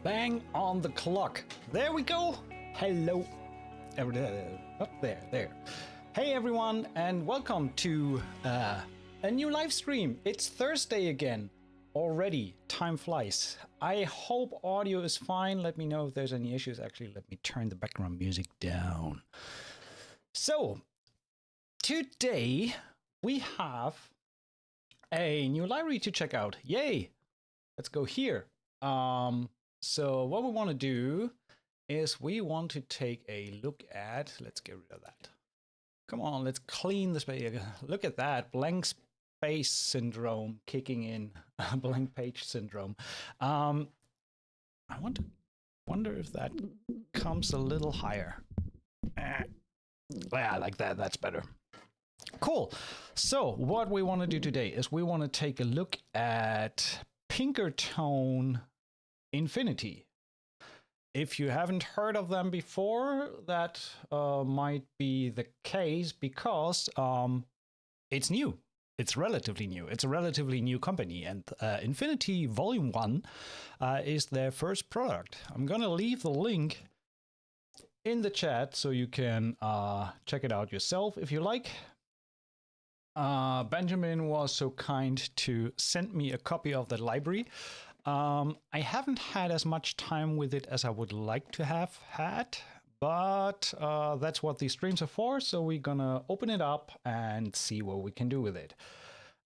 Bang on the clock. There we go. Hello. Up there. Hey everyone, and welcome to a new live stream. It's Thursday again. Already, time flies. I hope audio is fine. Let me know if there's any issues. Actually, let me turn the background music down. So, today we have a new library to check out. Yay! Let's go here. So what we want to do is we want to take a look at, let's get rid of that. Come on, let's clean the space. Look at that, blank space syndrome kicking in, blank page syndrome. I wonder if that comes a little higher. Yeah, like that, that's better. Cool. So what we want to do today is we want to take a look at Pinkertone Infinity. If you haven't heard of them before, that might be the case because it's new. It's relatively new. It's a relatively new company, and Infinity Volume 1 is their first product. I'm going to leave the link in the chat so you can check it out yourself if you like. Benjamin was so kind to send me a copy of the library. I haven't had as much time with it as I would like to have had, but that's what these streams are for. So we're gonna open it up and see what we can do with it.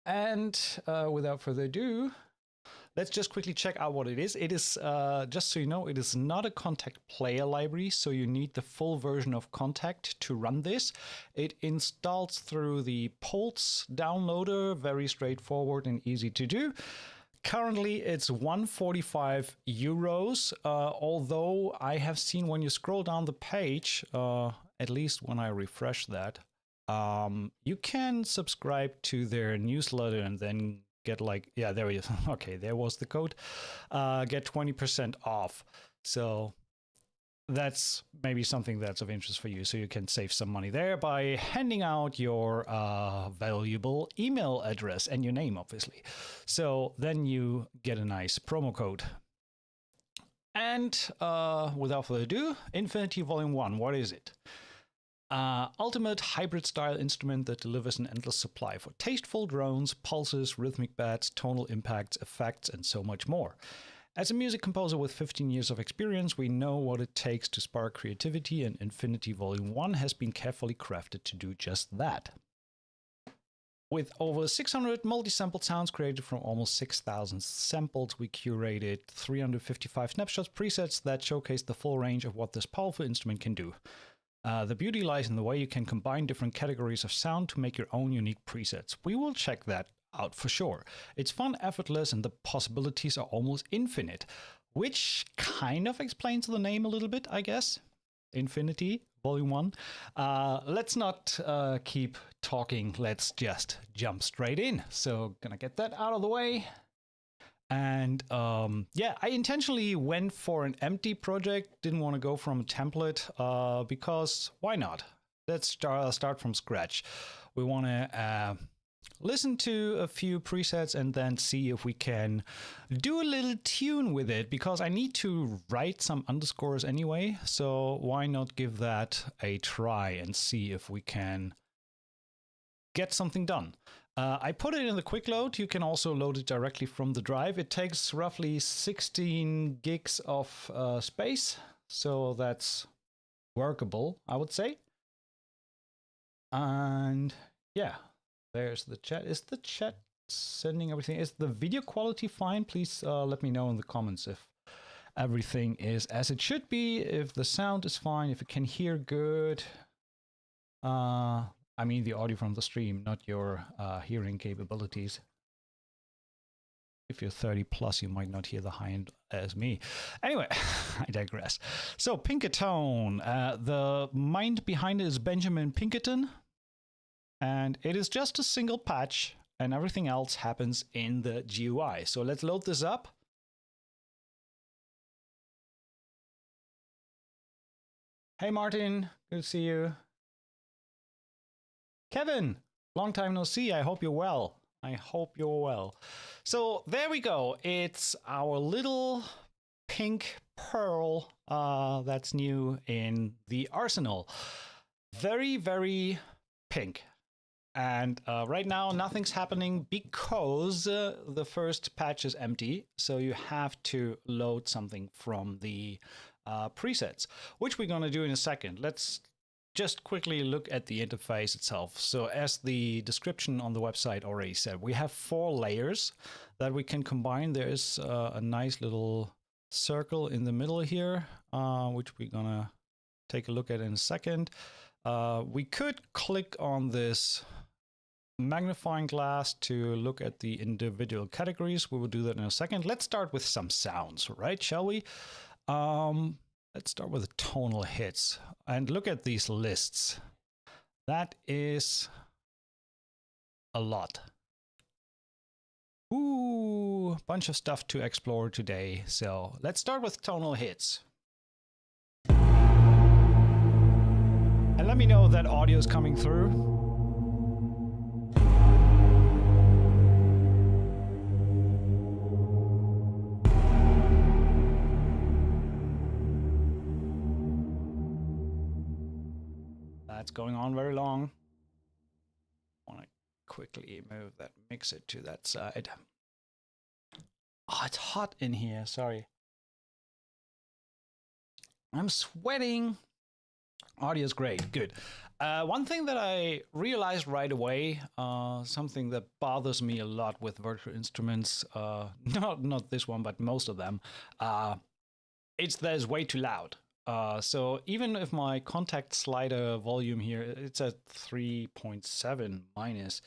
And without further ado, let's just quickly check out what it is. It is, just so you know, it is not a Contact player library, so you need the full version of Contact to run this. It installs through the Pulse downloader, very straightforward and easy to do. Currently, it's 145 euros, although I have seen when you scroll down the page, at least when I refresh that, you can subscribe to their newsletter and then get like, yeah, there it is. Okay, there was the code. Get 20% off. So that's maybe something that's of interest for you. So you can save some money there by handing out your valuable email address and your name, obviously. So then you get a nice promo code. And without further ado, Infinity Volume 1, what is it? Ultimate hybrid style instrument that delivers an endless supply for tasteful drones, pulses, rhythmic bats, tonal impacts, effects, and so much more. As a music composer with 15 years of experience, we know what it takes to spark creativity, and Infinity Volume 1 has been carefully crafted to do just that. With over 600 multi-sampled sounds created from almost 6,000 samples, we curated 355 snapshots presets that showcase the full range of what this powerful instrument can do. The beauty lies in the way you can combine different categories of sound to make your own unique presets. We will check that out for sure. It's fun, effortless, and the possibilities are almost infinite, which kind of explains the name a little bit, I guess. Infinity, Volume 1. Let's not keep talking, let's just jump straight in. So gonna get that out of the way. And yeah, I intentionally went for an empty project, didn't want to go from a template because why not? Let's start from scratch. We want to listen to a few presets and then see if we can do a little tune with it, because I need to write some underscores anyway. So why not give that a try and see if we can get something done. I put it in the quick load. You can also load it directly from the drive. It takes roughly 16 gigs of space, so that's workable, I would say. And yeah, there's the chat. Is the chat sending everything? Is the video quality fine? Please let me know in the comments if everything is as it should be, if the sound is fine, if you can hear good. I mean the audio from the stream, not your hearing capabilities. If you're 30 plus, you might not hear the high end as me. Anyway, I digress. So Pinkertone, the mind behind it is Benjamin Pinkertone. And it is just a single patch and everything else happens in the GUI. So let's load this up. Hey Martin, good to see you. Kevin, long time no see. I hope you're well. I hope you're well. So there we go. It's our little pink pearl that's new in the arsenal. Very, very pink. And right now nothing's happening because the first patch is empty. So you have to load something from the presets, which we're going to do in a second. Let's just quickly look at the interface itself. So as the description on the website already said, we have 4 layers that we can combine. There is a nice little circle in the middle here, which we're gonna take a look at in a second. We could click on this magnifying glass to look at the individual categories. We will do that in a second. Let's start with some sounds, right? Shall we? Let's start with the tonal hits and look at these lists. That is a lot. Ooh, bunch of stuff to explore today. So let's start with tonal hits. And let me know if that audio is coming through. That's going on very long. I want to quickly move that mixer to that side. Oh, it's hot in here. Sorry. I'm sweating. Audio's great. Good. One thing that I realized right away, something that bothers me a lot with virtual instruments, not this one, but most of them, it's that it's way too loud. So even if my contact slider volume here, it's at 3.7 minus,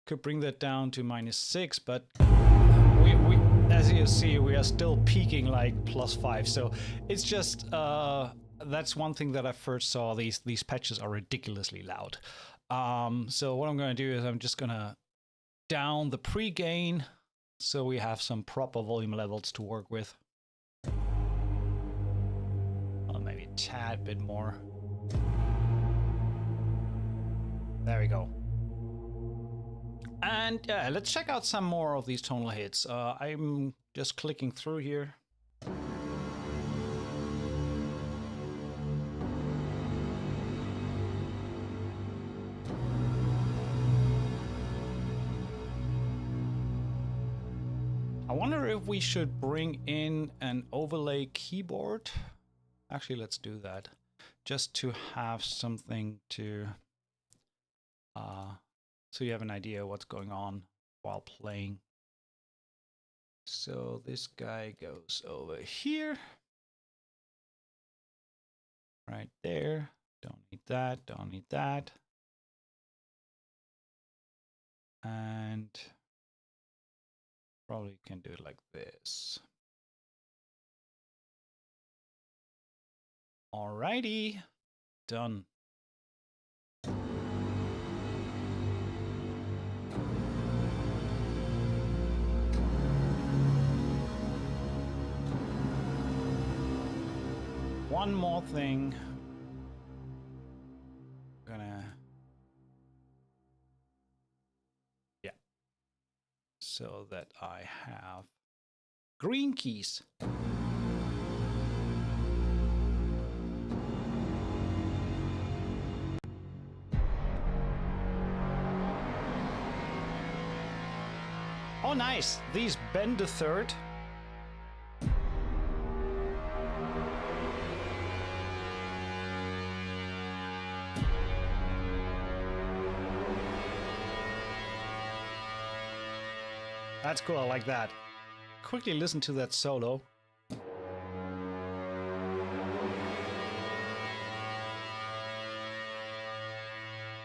could bring that down to -6, but we as you see, we are still peaking like +5. So it's just, that's one thing that I first saw. These patches are ridiculously loud. So what I'm going to do is I'm just going to down the pre-gain so we have some proper volume levels to work with. Maybe a tad bit more. There we go. And yeah, let's check out some more of these tonal hits. I'm just clicking through here. I wonder if we should bring in an overlay keyboard. Actually, let's do that, just to have something to so you have an idea what's going on while playing. So this guy goes over here. Right there. Don't need that, don't need that. And probably can do it like this. Alrighty, done. One more thing. Yeah. So that I have green keys. Oh, nice. These bend the third. That's cool, I like that. Quickly listen to that solo.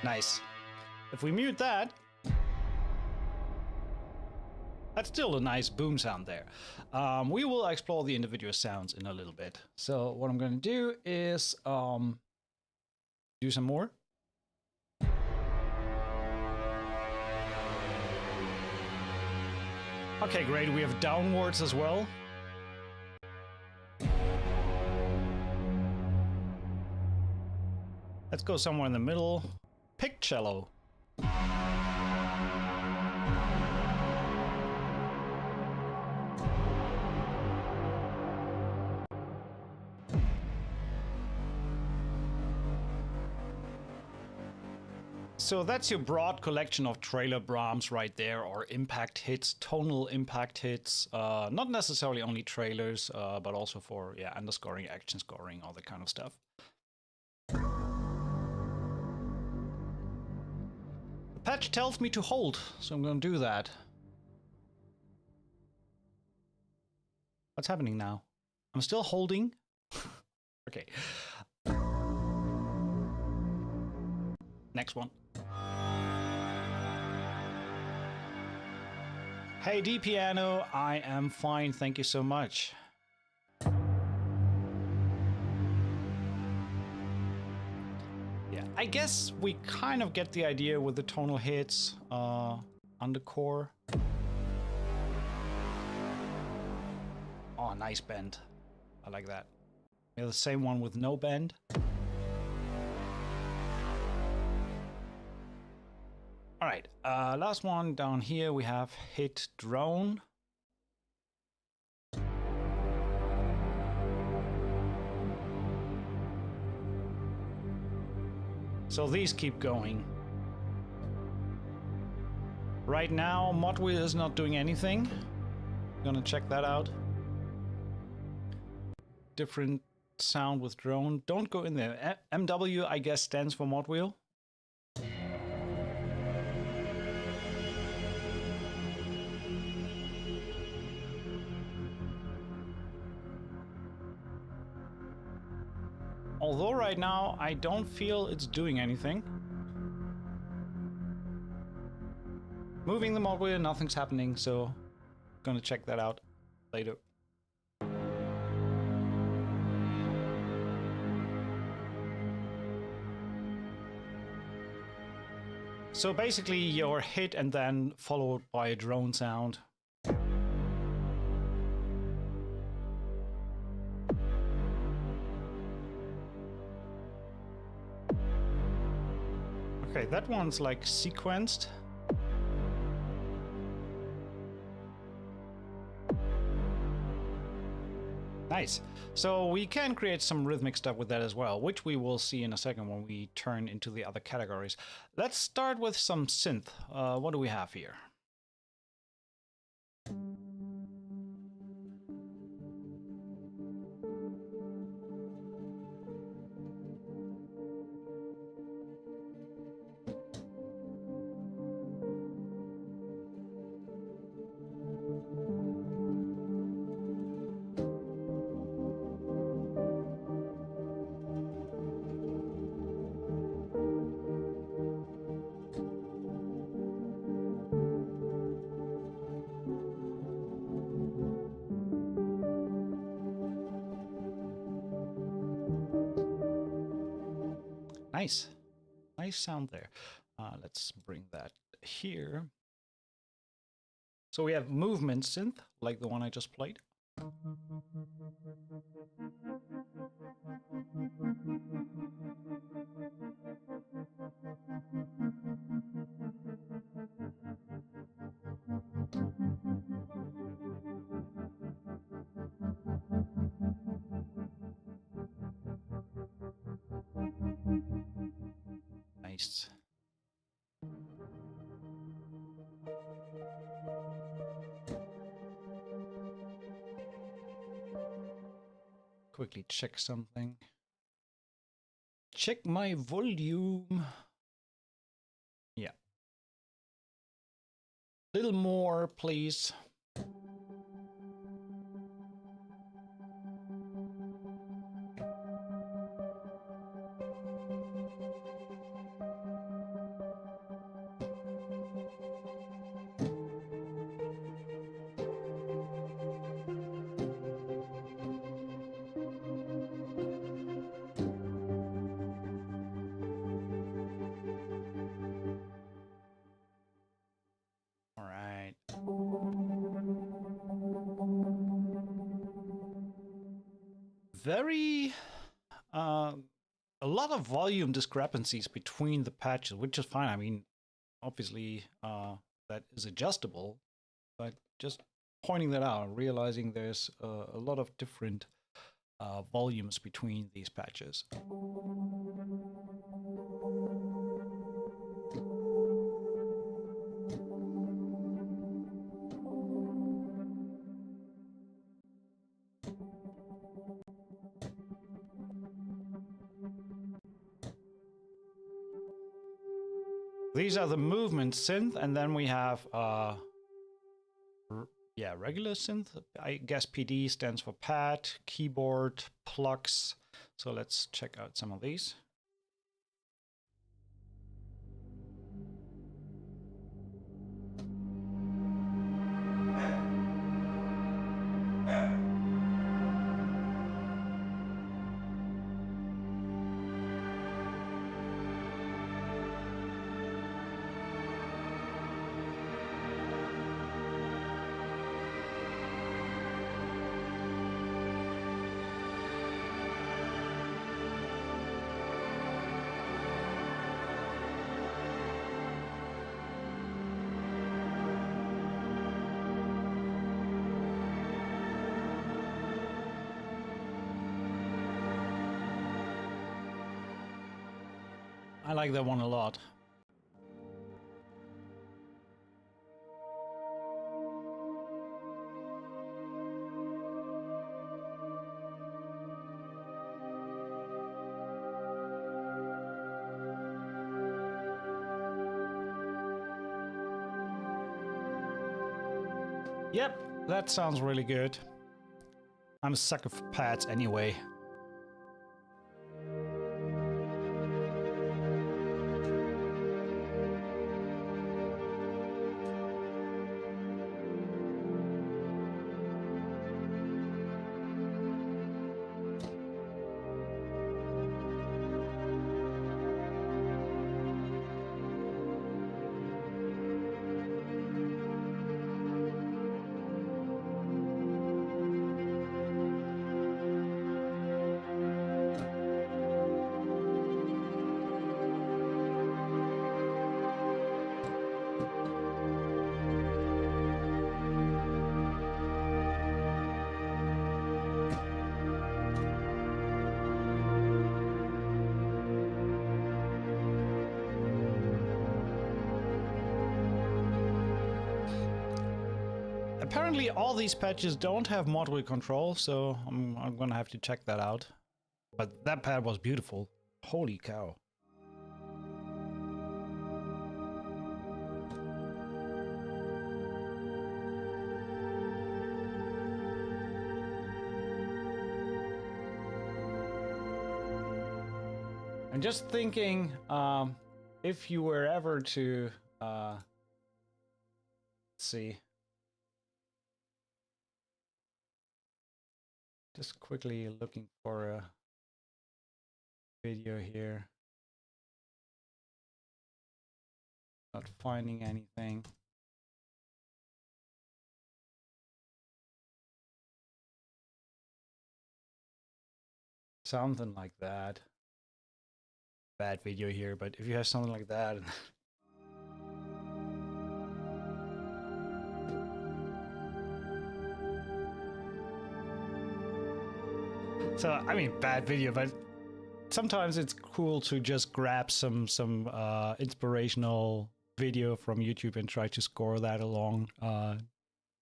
Nice. If we mute that, that's still a nice boom sound there. We will explore the individual sounds in a little bit. So what I'm going to do is do some more. Okay, great. We have downwards as well. Let's go somewhere in the middle. Pick cello. So that's your broad collection of trailer Brahms right there, or impact hits, tonal impact hits. Not necessarily only trailers, but also for underscoring, action scoring, all that kind of stuff. The patch tells me to hold, so I'm going to do that. What's happening now? I'm still holding. Okay. Next one. Hey, D Piano, I am fine, thank you so much. Yeah, I guess we kind of get the idea with the tonal hits on the core. Oh, nice bend. I like that. We have the same one with no bend. All right, last one down here, we have hit drone. So these keep going. Right now, Modwheel is not doing anything. Gonna check that out. Different sound with drone. Don't go in there. MW, I guess, stands for Modwheel. Although right now, I don't feel it's doing anything. Moving the mod wheel, nothing's happening, so gonna check that out later. So basically your hit and then followed by a drone sound. Okay, that one's like sequenced. Nice. So we can create some rhythmic stuff with that as well, which we will see in a second when we turn into the other categories. Let's start with some synth. What do we have here? Nice. Nice sound there. Let's bring that here. So we have movement synth, like the one I just played. Nice. Quickly check something. Check my volume. Yeah. Little more, please. Very a lot of volume discrepancies between the patches, which is fine. I mean, obviously that is adjustable, but just pointing that out, realizing there's a lot of different volumes between these patches. These are the movement synth, and then we have regular synth. I guess PD stands for pad, keyboard, plugs. So let's check out some of these. I like that one a lot. Yep, that sounds really good. I'm a sucker for pads anyway. Apparently all these patches don't have module control, so I'm gonna have to check that out. But that pad was beautiful. Holy cow. I'm just thinking, if you were ever to, let's see. Just quickly looking for a video here. Not finding anything. Something like that. Bad video here, but if you have something like that. So, I mean, bad video, but sometimes it's cool to just grab some inspirational video from YouTube and try to score that along.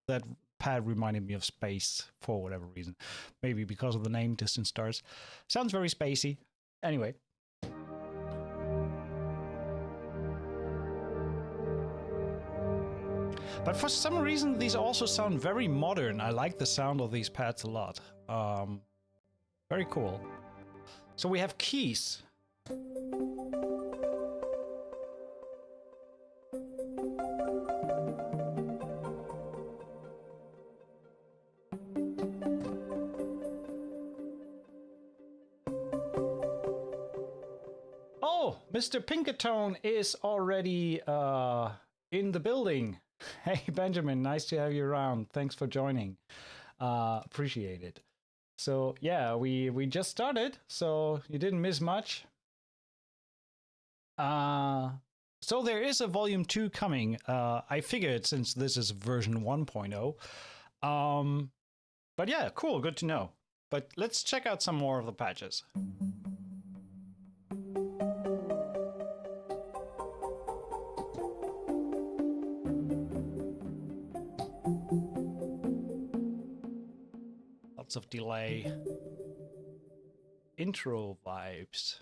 That pad reminded me of space for whatever reason. Maybe because of the name, Distant Stars. Sounds very spacey. Anyway. But for some reason, these also sound very modern. I like the sound of these pads a lot. Very cool. So we have keys. Oh, Mr. Pinkertone is already in the building. Hey, Benjamin, nice to have you around. Thanks for joining. Appreciate it. So yeah, we just started, so you didn't miss much. So there is a volume 2 coming. I figured since this is version 1.0. But yeah, cool, good to know. But let's check out some more of the patches. Lots of delay. Intro vibes.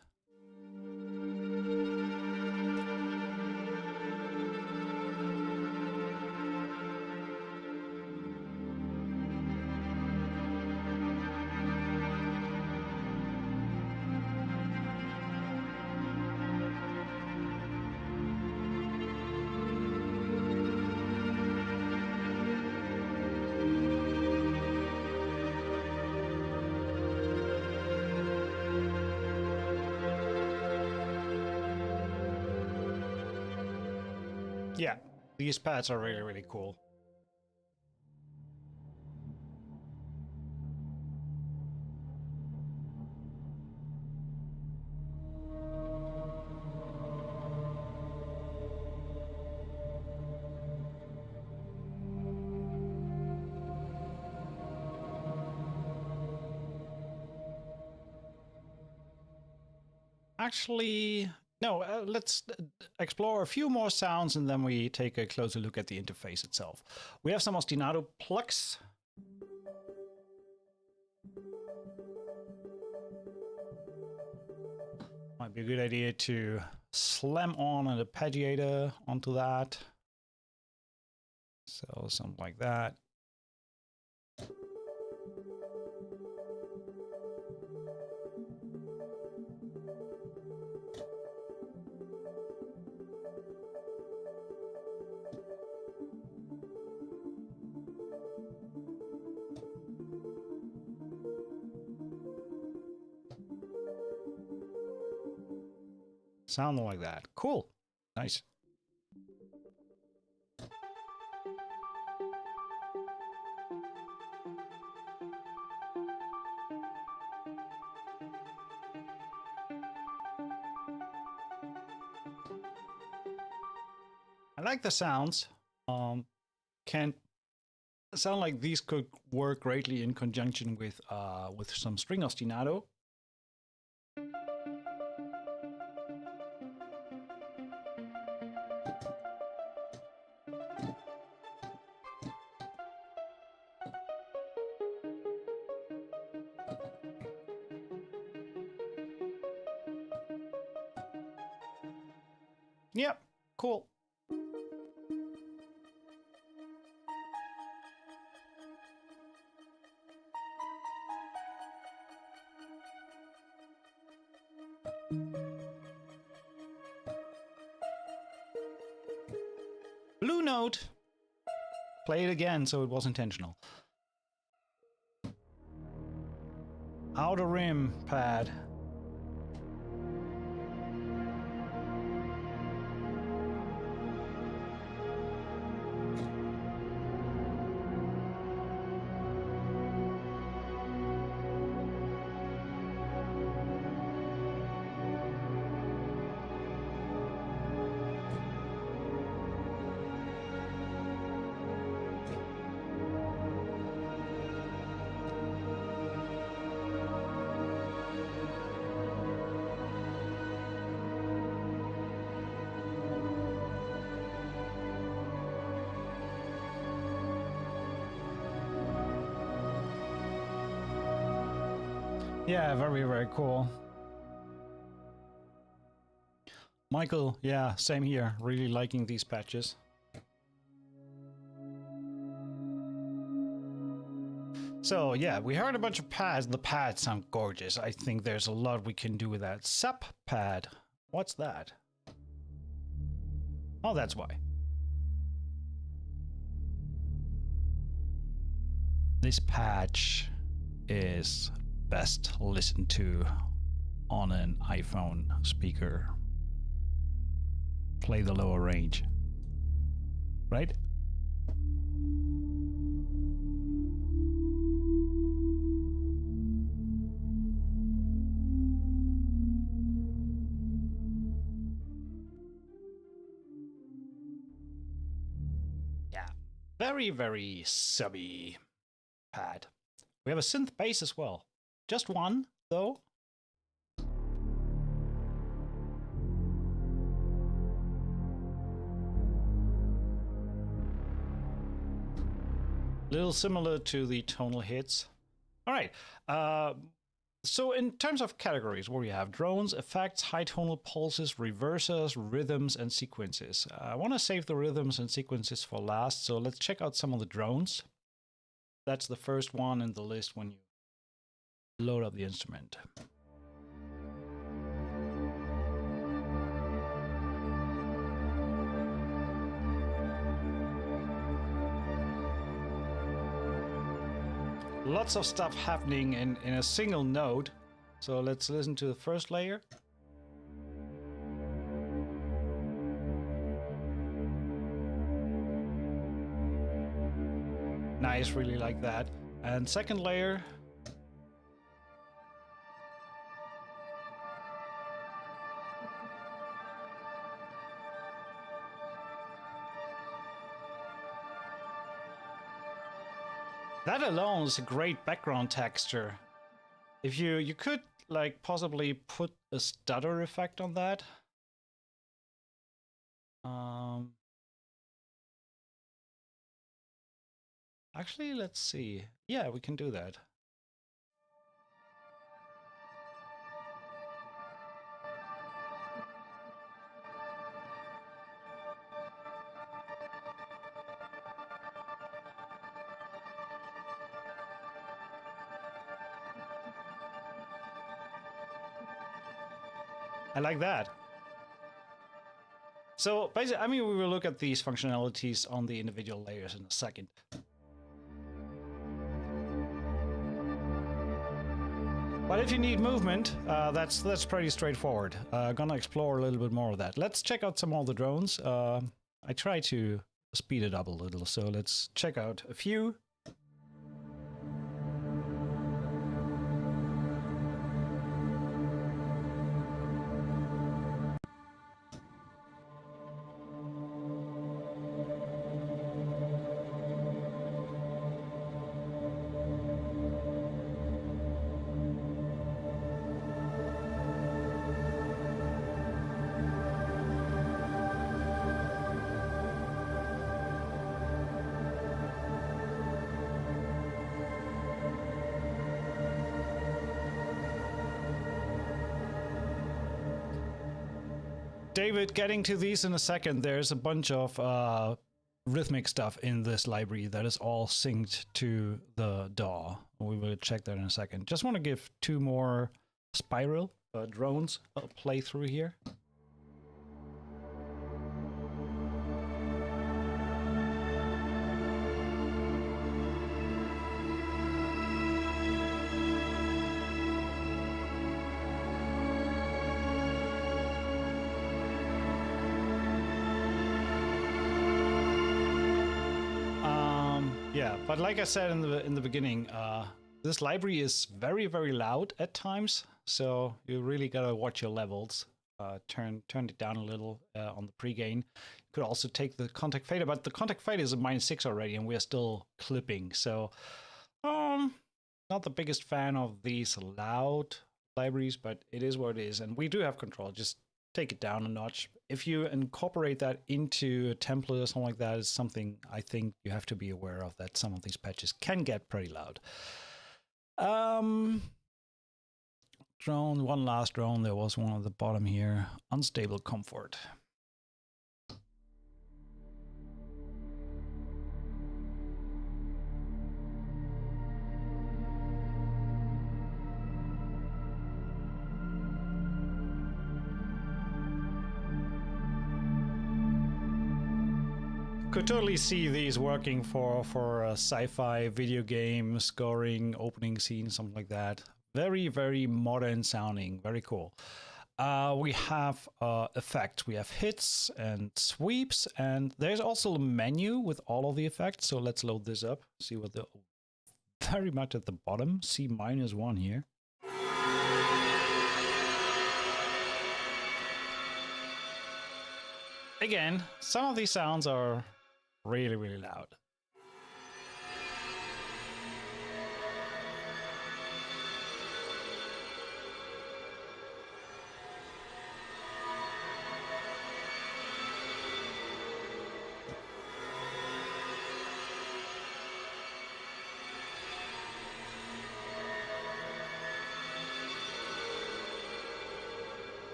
Yeah, these pads are really, really cool. Actually, no, let's explore a few more sounds and then we take a closer look at the interface itself. We have some ostinato plugs. Might be a good idea to slam on an arpeggiator onto that. So something like that. Sounding like that. Cool. Nice. I like the sounds. Can sound like these could work greatly in conjunction with some string ostinato. Yep, cool. Blue note. Play it again so it was intentional. Outer rim pad. Yeah, very, very cool. Michael, yeah, same here. Really liking these patches. So yeah, we heard a bunch of pads. The pads sound gorgeous. I think there's a lot we can do with that. Sup pad. What's that? Oh, that's why. This patch is best listened to on an iPhone speaker. Play the lower range. Right? Yeah. Very, very subby pad. We have a synth bass as well. Just one, though. Little similar to the tonal hits. All right. So in terms of categories, where we have drones, effects, high tonal pulses, reversers, rhythms, and sequences. I want to save the rhythms and sequences for last, so let's check out some of the drones. That's the first one in the list when you load up the instrument. Lots of stuff happening in a single node. So let's listen to the first layer. Nice, really like that. And second layer. That alone is a great background texture. If you could like possibly put a stutter effect on that. Actually, let's see. Yeah, we can do that. I like that. So basically, I mean, we will look at these functionalities on the individual layers in a second. But if you need movement, that's pretty straightforward. Gonna explore a little bit more of that. Let's check out some of the drones. I try to speed it up a little, so let's check out a few. David, getting to these in a second. There's a bunch of rhythmic stuff in this library that is all synced to the DAW. We will check that in a second. Just want to give two more spiral drones a playthrough here. Yeah, but like I said in the beginning, this library is very, very loud at times, so you really gotta watch your levels. Turn it down a little on the pre-gain. You could also take the contact fader, but the contact fader is a -6 already, and we're still clipping. So, not the biggest fan of these loud libraries, but it is what it is, and we do have control. Just take it down a notch. If you incorporate that into a template or something like that, is something I think you have to be aware of, that some of these patches can get pretty loud. drone, one last drone. There was one at the bottom here. Unstable comfort. Could totally see these working for sci-fi video game scoring, opening scene, something like that. Very, very modern sounding. Very cool. We have effects. We have hits and sweeps, and there's also a menu with all of the effects. So let's load this up. See what the very much at the bottom. C-1 here. Again, some of these sounds are really, really loud.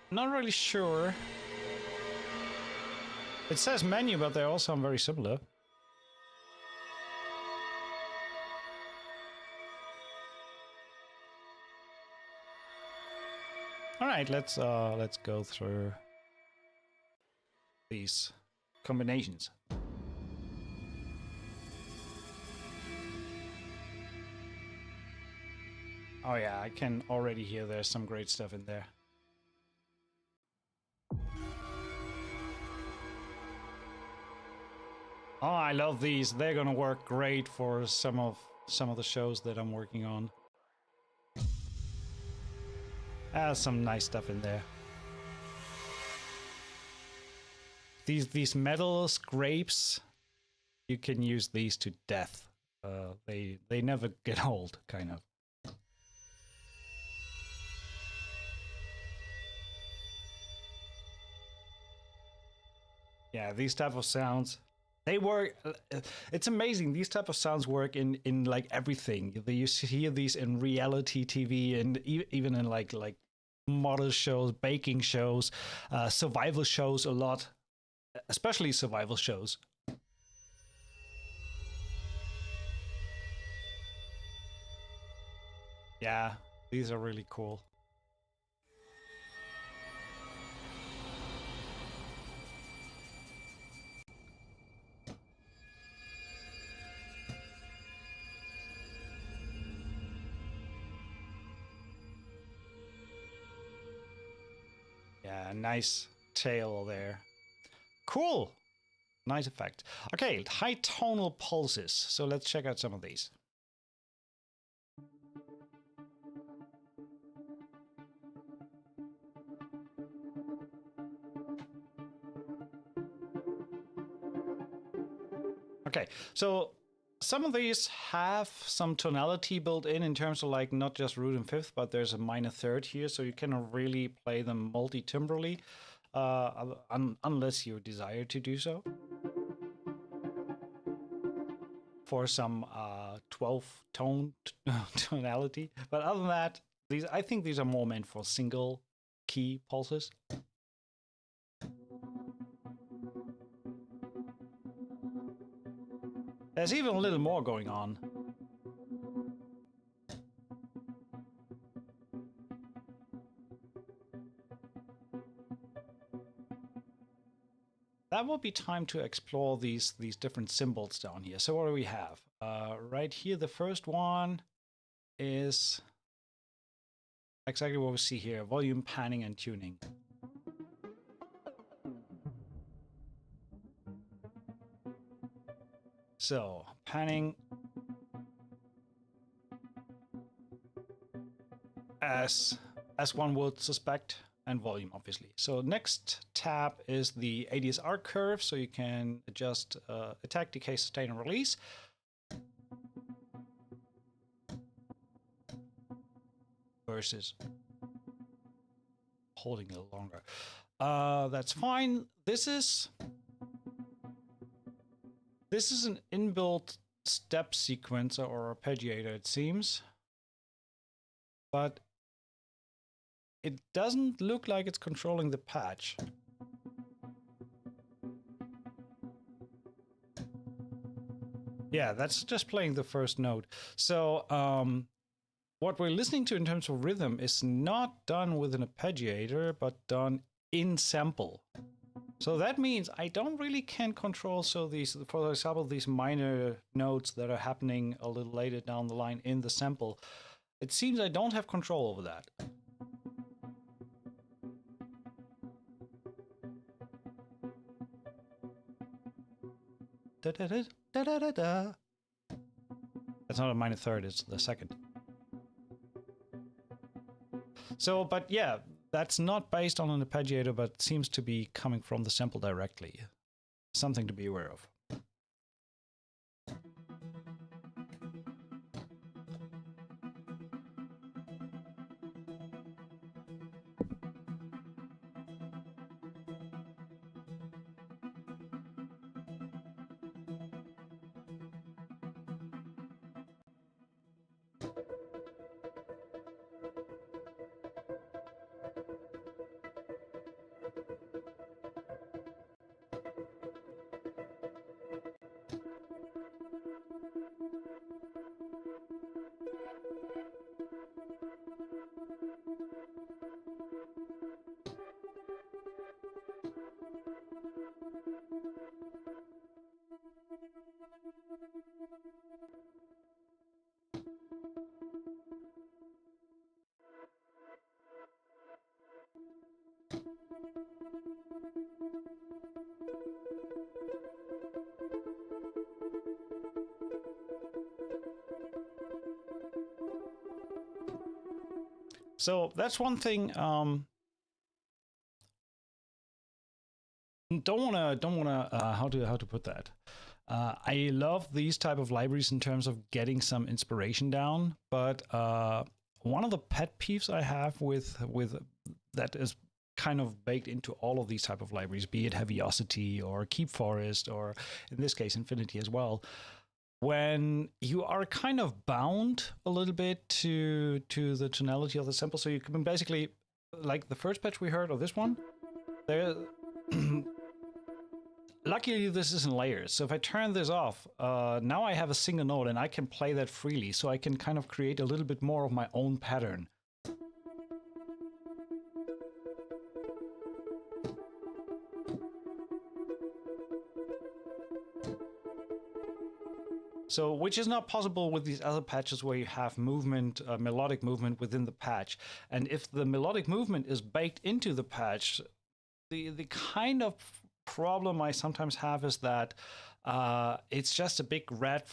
Not really sure. It says menu, but they all sound very similar. All right, let's go through these combinations. Oh yeah, I can already hear there's some great stuff in there. Oh, I love these. They're gonna work great for some of the shows that I'm working on. Some nice stuff in there. These metal scrapes, you can use these to death. They never get old, kind of. Yeah, these type of sounds, they work. It's amazing. These type of sounds work in like everything. You hear these in reality TV and even in like model shows, baking shows, survival shows a lot, especially survival shows. Yeah, these are really cool. Yeah, nice tail there. Cool. Nice effect. Okay, high tonal pulses. So let's check out some of these. Okay, so some of these have some tonality built in terms of like not just root and fifth, but there's a minor third here, so you can really play them multi-timbrally, unless you desire to do so. For some 12-tone tonality, but other than that, I think these are more meant for single key pulses. There's even a little more going on. That will be time to explore these different symbols down here. So what do we have? Right here, the first one is exactly what we see here: volume, panning, and tuning. So panning as one would suspect, and volume obviously. So next tab is the ADSR curve, so you can adjust attack, decay, sustain, and release. Versus holding it longer. That's fine. This is an inbuilt step sequencer or arpeggiator, it seems. But it doesn't look like it's controlling the patch. Yeah, that's just playing the first note. So what we're listening to in terms of rhythm is not done with an arpeggiator, but done in sample. So that means I don't really can control, so these, for example, these minor notes that are happening a little later down the line in the sample. It seems I don't have control over that. Da, da, da, da, da, da, da. That's not a minor third, it's the second. So, but yeah, that's not based on an arpeggiator, but seems to be coming from the sample directly. Something to be aware of. So that's one thing. Don't wanna. How to put that? I love these type of libraries in terms of getting some inspiration down, but one of the pet peeves I have with that is kind of baked into all of these type of libraries, be it Heaviosity or Keep Forest, or in this case Infinity as well. When you are kind of bound a little bit to the tonality of the sample, so you can basically, like the first patch we heard, or this one, there. Luckily, this is in layers. So if I turn this off, now I have a single note and I can play that freely. So I can kind of create a little bit more of my own pattern. So, which is not possible with these other patches where you have movement, melodic movement within the patch. And if the melodic movement is baked into the patch, the kind of problem I sometimes have is that it's just a big red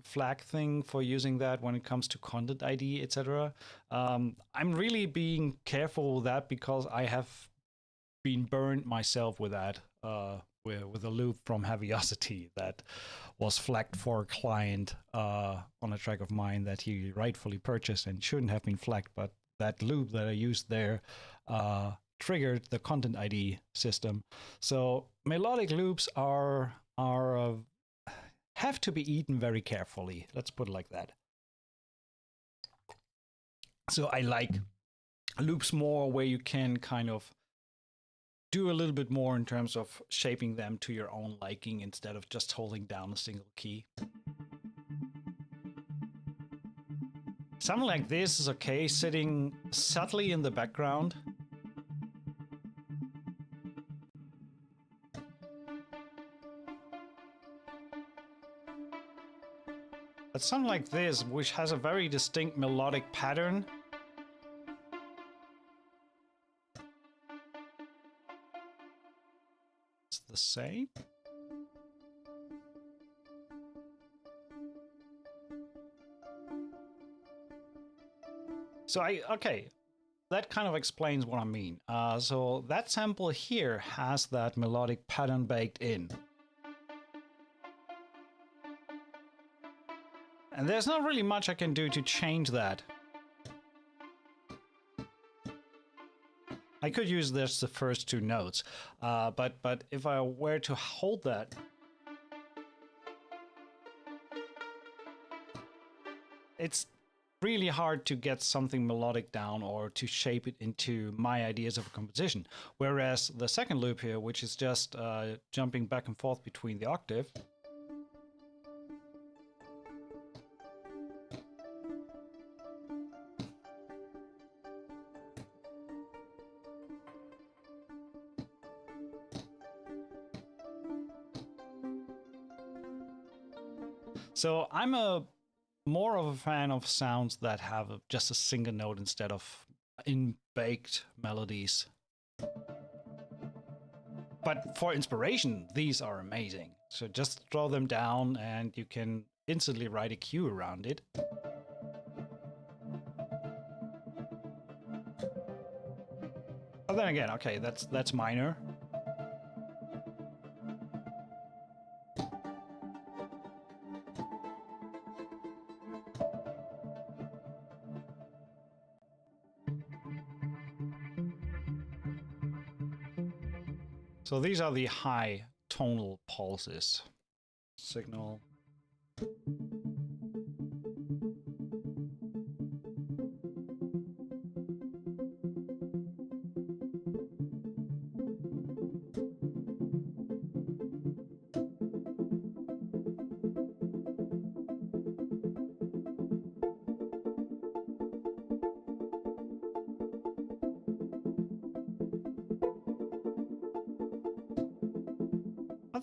flag thing for using that when it comes to content ID, etc. I'm really being careful with that because I have been burned myself with that, with a loop from Heaviosity that was flagged for a client on a track of mine that he rightfully purchased and shouldn't have been flagged, but that loop that I used there triggered the content ID system. So melodic loops are have to be eaten very carefully. Let's put it like that. So I like loops more where you can kind of do a little bit more in terms of shaping them to your own liking instead of just holding down a single key. Something like this is okay, sitting subtly in the background. But something like this, which has a very distinct melodic pattern. It's the same. So okay, that kind of explains what I mean. So that sample here has that melodic pattern baked in. And there's not really much I can do to change that. I could use this the first two notes, but if I were to hold that, it's really hard to get something melodic down or to shape it into my ideas of a composition. Whereas the second loop here, which is just jumping back and forth between the octave, so I'm more of a fan of sounds that have just a single note instead of in-baked melodies. But for inspiration, these are amazing. So just throw them down and you can instantly write a cue around it. But then again, okay, that's minor. So these are the high tonal pulses. Signal.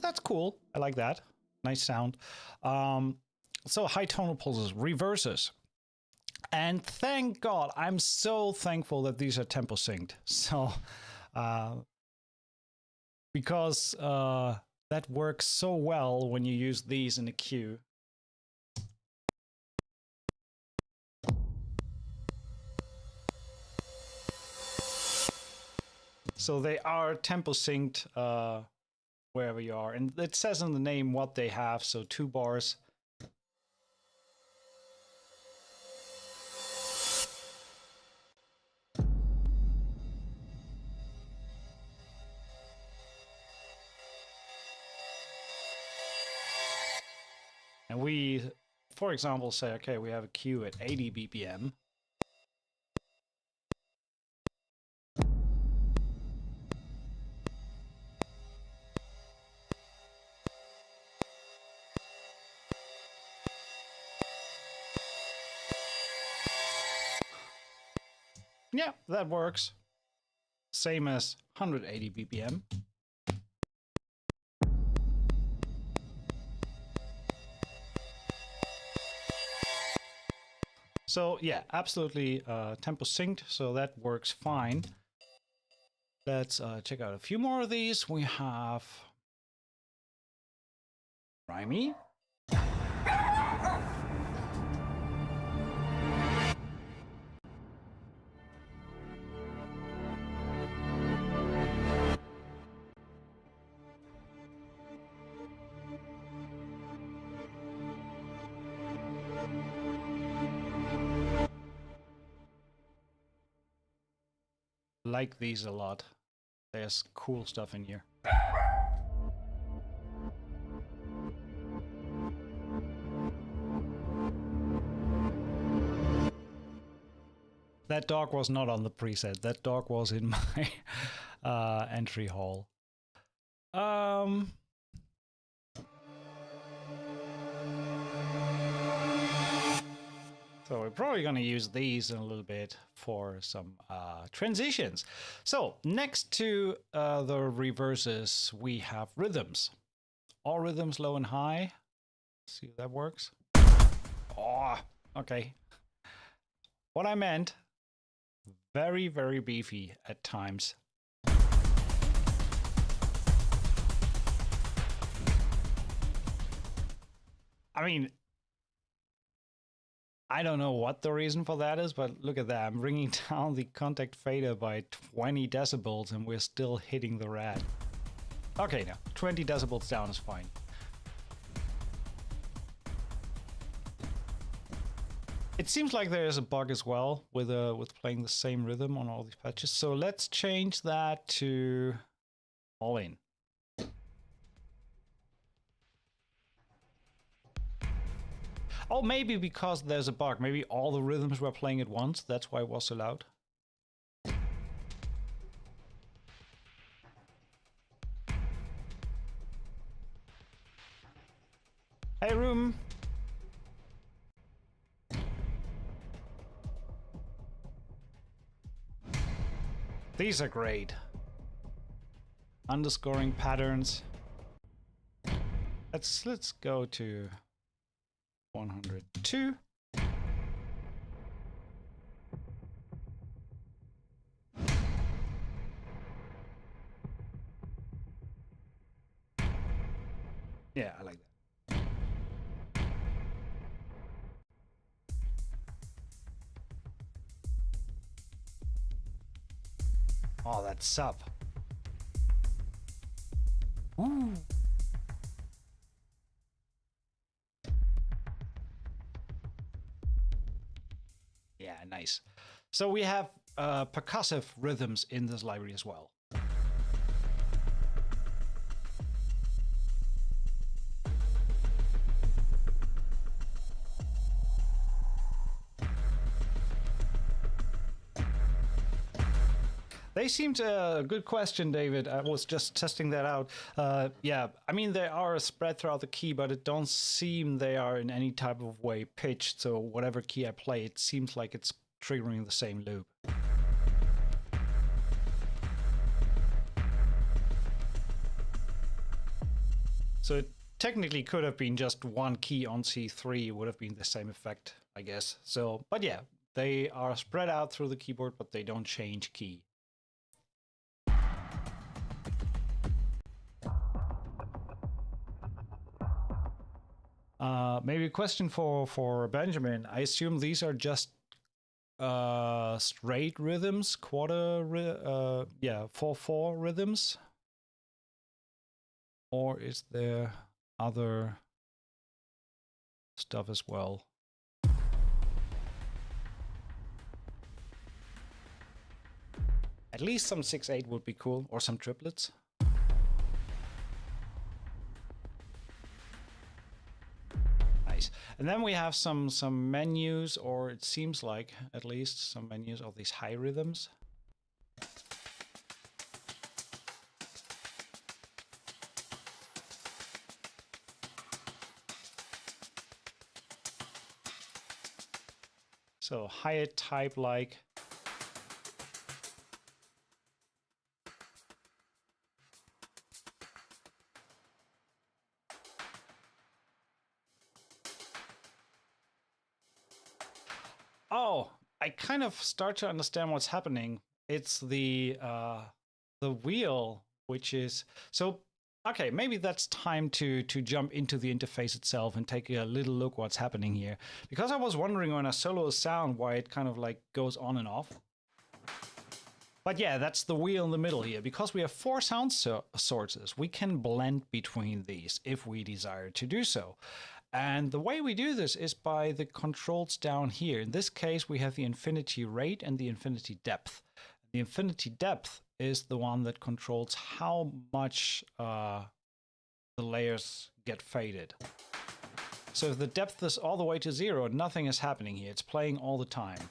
That's cool. I like that. Nice sound. So high tonal pulses, reverses. And thank God, I'm so thankful that these are tempo synced. So, because that works so well when you use these in a cue. So they are tempo synced wherever you are. And it says in the name what they have. So 2 bars. And we, for example, say, okay, we have a cue at 80 BPM. Yeah, that works. Same as 180 BPM. So yeah, absolutely tempo synced, so that works fine. Let's check out a few more of these. We have Rhymey. Like these a lot. There's cool stuff in here. That dog was not on the preset. That dog was in my entry hall. So we're probably going to use these in a little bit for some transitions. So next to the reverses, we have rhythms. All rhythms, low and high. See if that works. Oh, okay. What I meant, very, very beefy at times. I mean, I don't know what the reason for that is, but look at that. I'm bringing down the contact fader by 20 decibels and we're still hitting the red. Okay, now 20 decibels down is fine. It seems like there is a bug as well with playing the same rhythm on all these patches. So let's change that to all in. Oh, maybe because there's a bug. Maybe all the rhythms were playing at once. That's why it was so loud. Hey, room. These are great. Underscoring patterns. Let's go to 102. Yeah, I like that. Oh, that sub. Ooh. Yeah, nice. So we have percussive rhythms in this library as well. They seemed a good question, David. I was just testing that out. Yeah, I mean, they are spread throughout the key, but it don't seem they are in any type of way pitched. So whatever key I play, it seems like it's triggering the same loop. So it technically could have been just one key on C3, would have been the same effect, I guess. So, but yeah, they are spread out through the keyboard, but they don't change key. Maybe a question for Benjamin. I assume these are just straight rhythms, 4/4 rhythms, or is there other stuff as well? At least some 6/8 would be cool, or some triplets. And then we have some menus, or it seems like at least some menus of these high rhythms. So hi-hat type like. Oh, I kind of start to understand what's happening. It's the wheel, which is so. Okay, maybe that's time to jump into the interface itself and take a little look what's happening here. Because I was wondering when I solo a sound why it kind of like goes on and off. But yeah, that's the wheel in the middle here. Because we have 4 sound sources, we can blend between these if we desire to do so. And the way we do this is by the controls down here. In this case, we have the infinity rate and the infinity depth. The infinity depth is the one that controls how much the layers get faded. So if the depth is all the way to 0, nothing is happening here. It's playing all the time,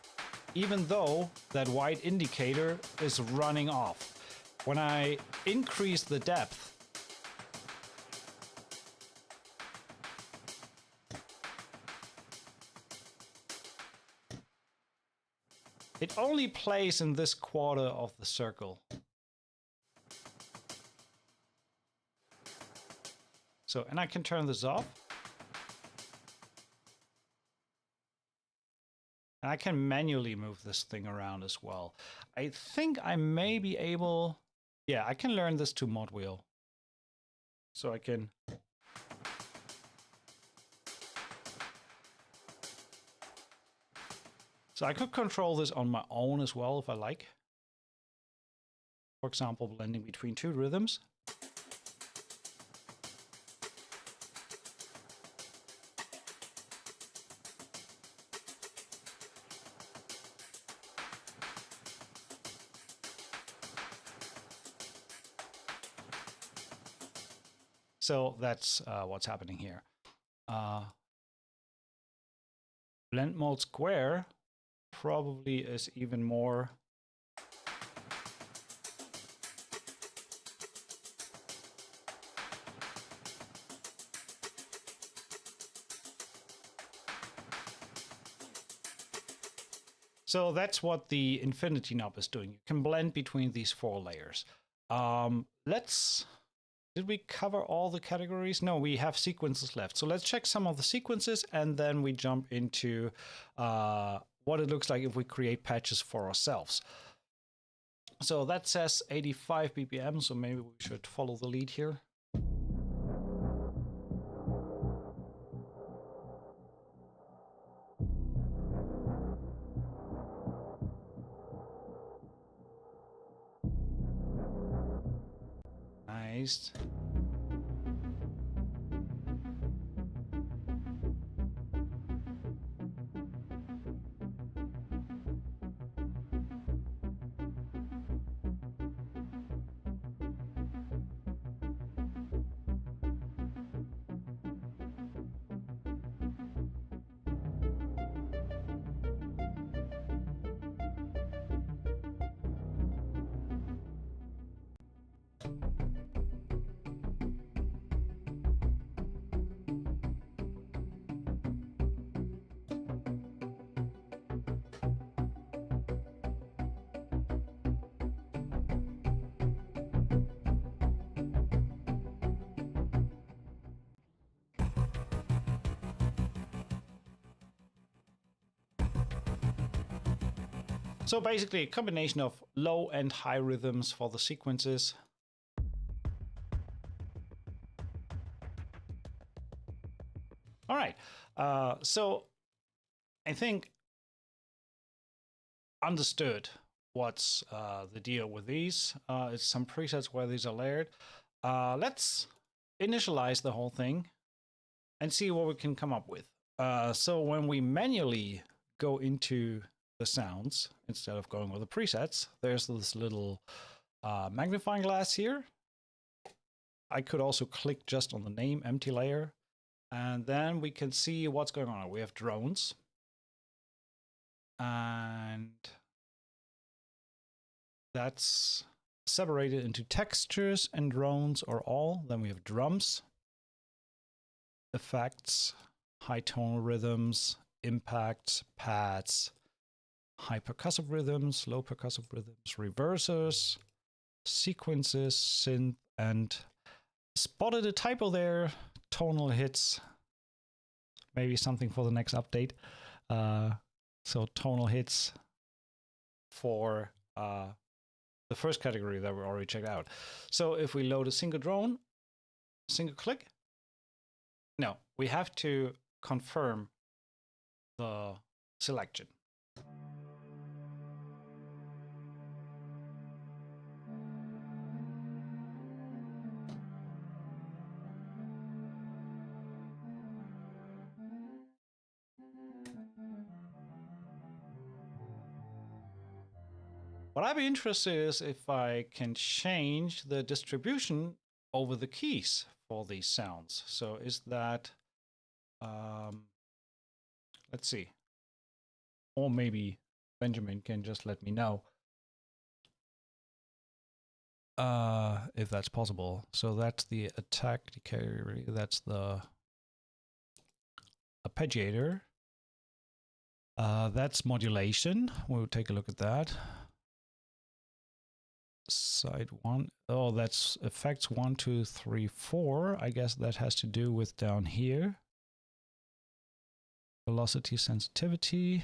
even though that white indicator is running off. When I increase the depth, it only plays in this quarter of the circle. So, and I can turn this off. And I can manually move this thing around as well. I think I may be able... Yeah, I can learn this to mod wheel. So I can... So I could control this on my own as well if I like. For example, blending between 2 rhythms. So that's what's happening here. Blend mode square probably is even more. So that's what the infinity knob is doing. You can blend between these 4 layers. Did we cover all the categories? No, we have sequences left. So let's check some of the sequences, and then we jump into what it looks like if we create patches for ourselves. So that says 85 BPM, so maybe we should follow the lead here. Nice. So basically a combination of low and high rhythms for the sequences. All right, so I think understood what's the deal with these. It's some presets where these are layered. Let's initialize the whole thing and see what we can come up with. So when we manually go into the sounds, instead of going with the presets, there's this little magnifying glass here. I could also click just on the name, empty layer, and then we can see what's going on. We have drones, and that's separated into textures and drones or all. Then we have drums, effects, high tonal rhythms, impacts, pads, high percussive rhythms, low percussive rhythms, reversers, sequences, synth, and spotted a typo there, tonal hits. Maybe something for the next update. So tonal hits for the first category that we already checked out. So if we load a single drone, single click, no, we have to confirm the selection. What I'd be interested is if I can change the distribution over the keys for these sounds. So is that, let's see, or maybe Benjamin can just let me know if that's possible. So that's the attack category, that's the arpeggiator. That's modulation. We'll take a look at that. Side 1. Oh, that's effects 1, 2, 3, 4. I guess that has to do with down here. Velocity, sensitivity,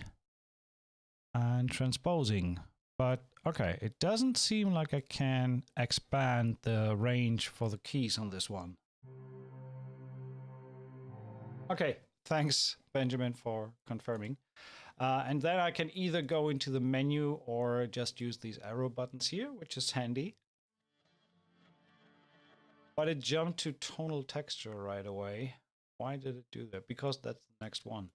and transposing. But okay, it doesn't seem like I can expand the range for the keys on this one. Okay, thanks, Benjamin, for confirming. And then I can either go into the menu or just use these arrow buttons here, which is handy. But it jumped to tonal texture right away. Why did it do that? Because that's the next one.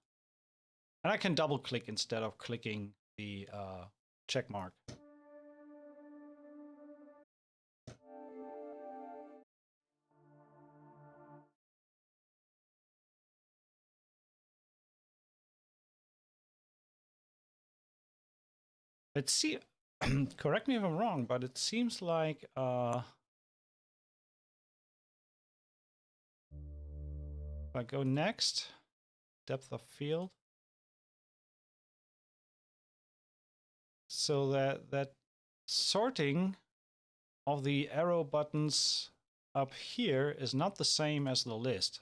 And I can double click instead of clicking the check mark. Let's see. Correct me if I'm wrong, but it seems like if I go next, depth of field, so that sorting of the arrow buttons up here is not the same as the list.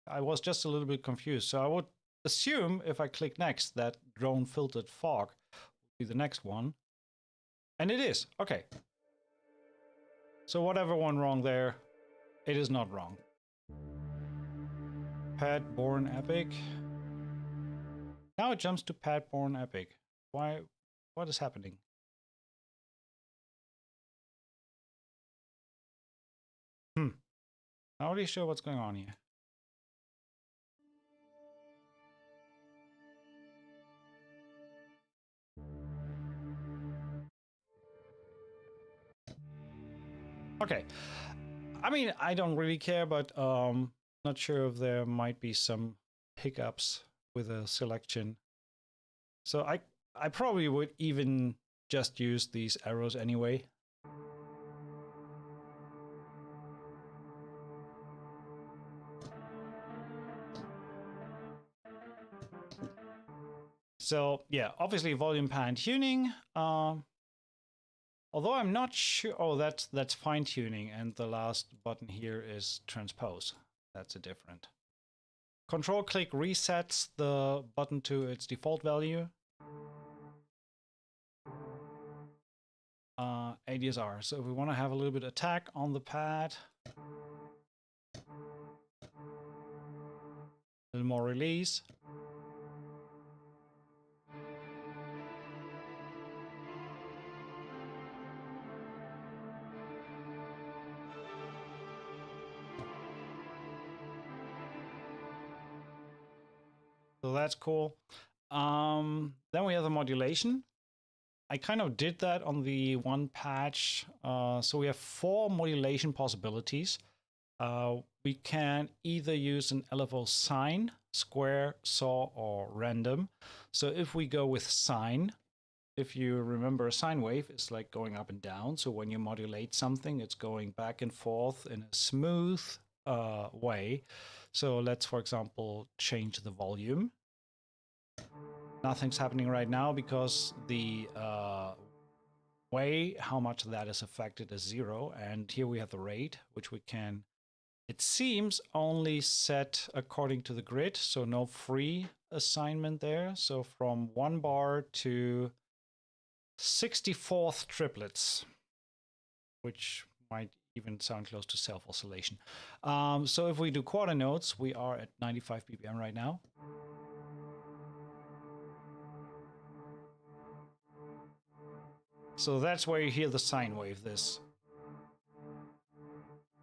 I was just a little bit confused. So I would assume if I click next that drone filtered fog will be the next one. And it is. Okay. So whatever went wrong there, it is not wrong. Pad born epic. Now it jumps to pad born epic. Why? What is happening? Not really sure what's going on here. Okay. I mean, I don't really care, but not sure if there might be some hiccups with a selection. So I probably would even just use these arrows anyway. So yeah, obviously volume pan tuning. Although I'm not sure. Oh, that's fine tuning, and the last button here is transpose. That's a different. Control click resets the button to its default value. ADSR. So if we want to have a little bit of attack on the pad, a little more release. So that's cool. Then we have the modulation. I kind of did that on the one patch. So we have 4 modulation possibilities. We can either use an LFO sine, square, saw, or random. So if we go with sine, if you remember a sine wave, it's like going up and down. So when you modulate something, it's going back and forth in a smooth way. So let's, for example, change the volume. Nothing's happening right now because the way how much that is affected is 0. And here we have the rate, which we can, it seems, only set according to the grid. So no free assignment there. So from 1 bar to 64th triplets, which might even sound close to self-oscillation. So if we do quarter notes, we are at 95 BPM right now. So that's where you hear the sine wave. This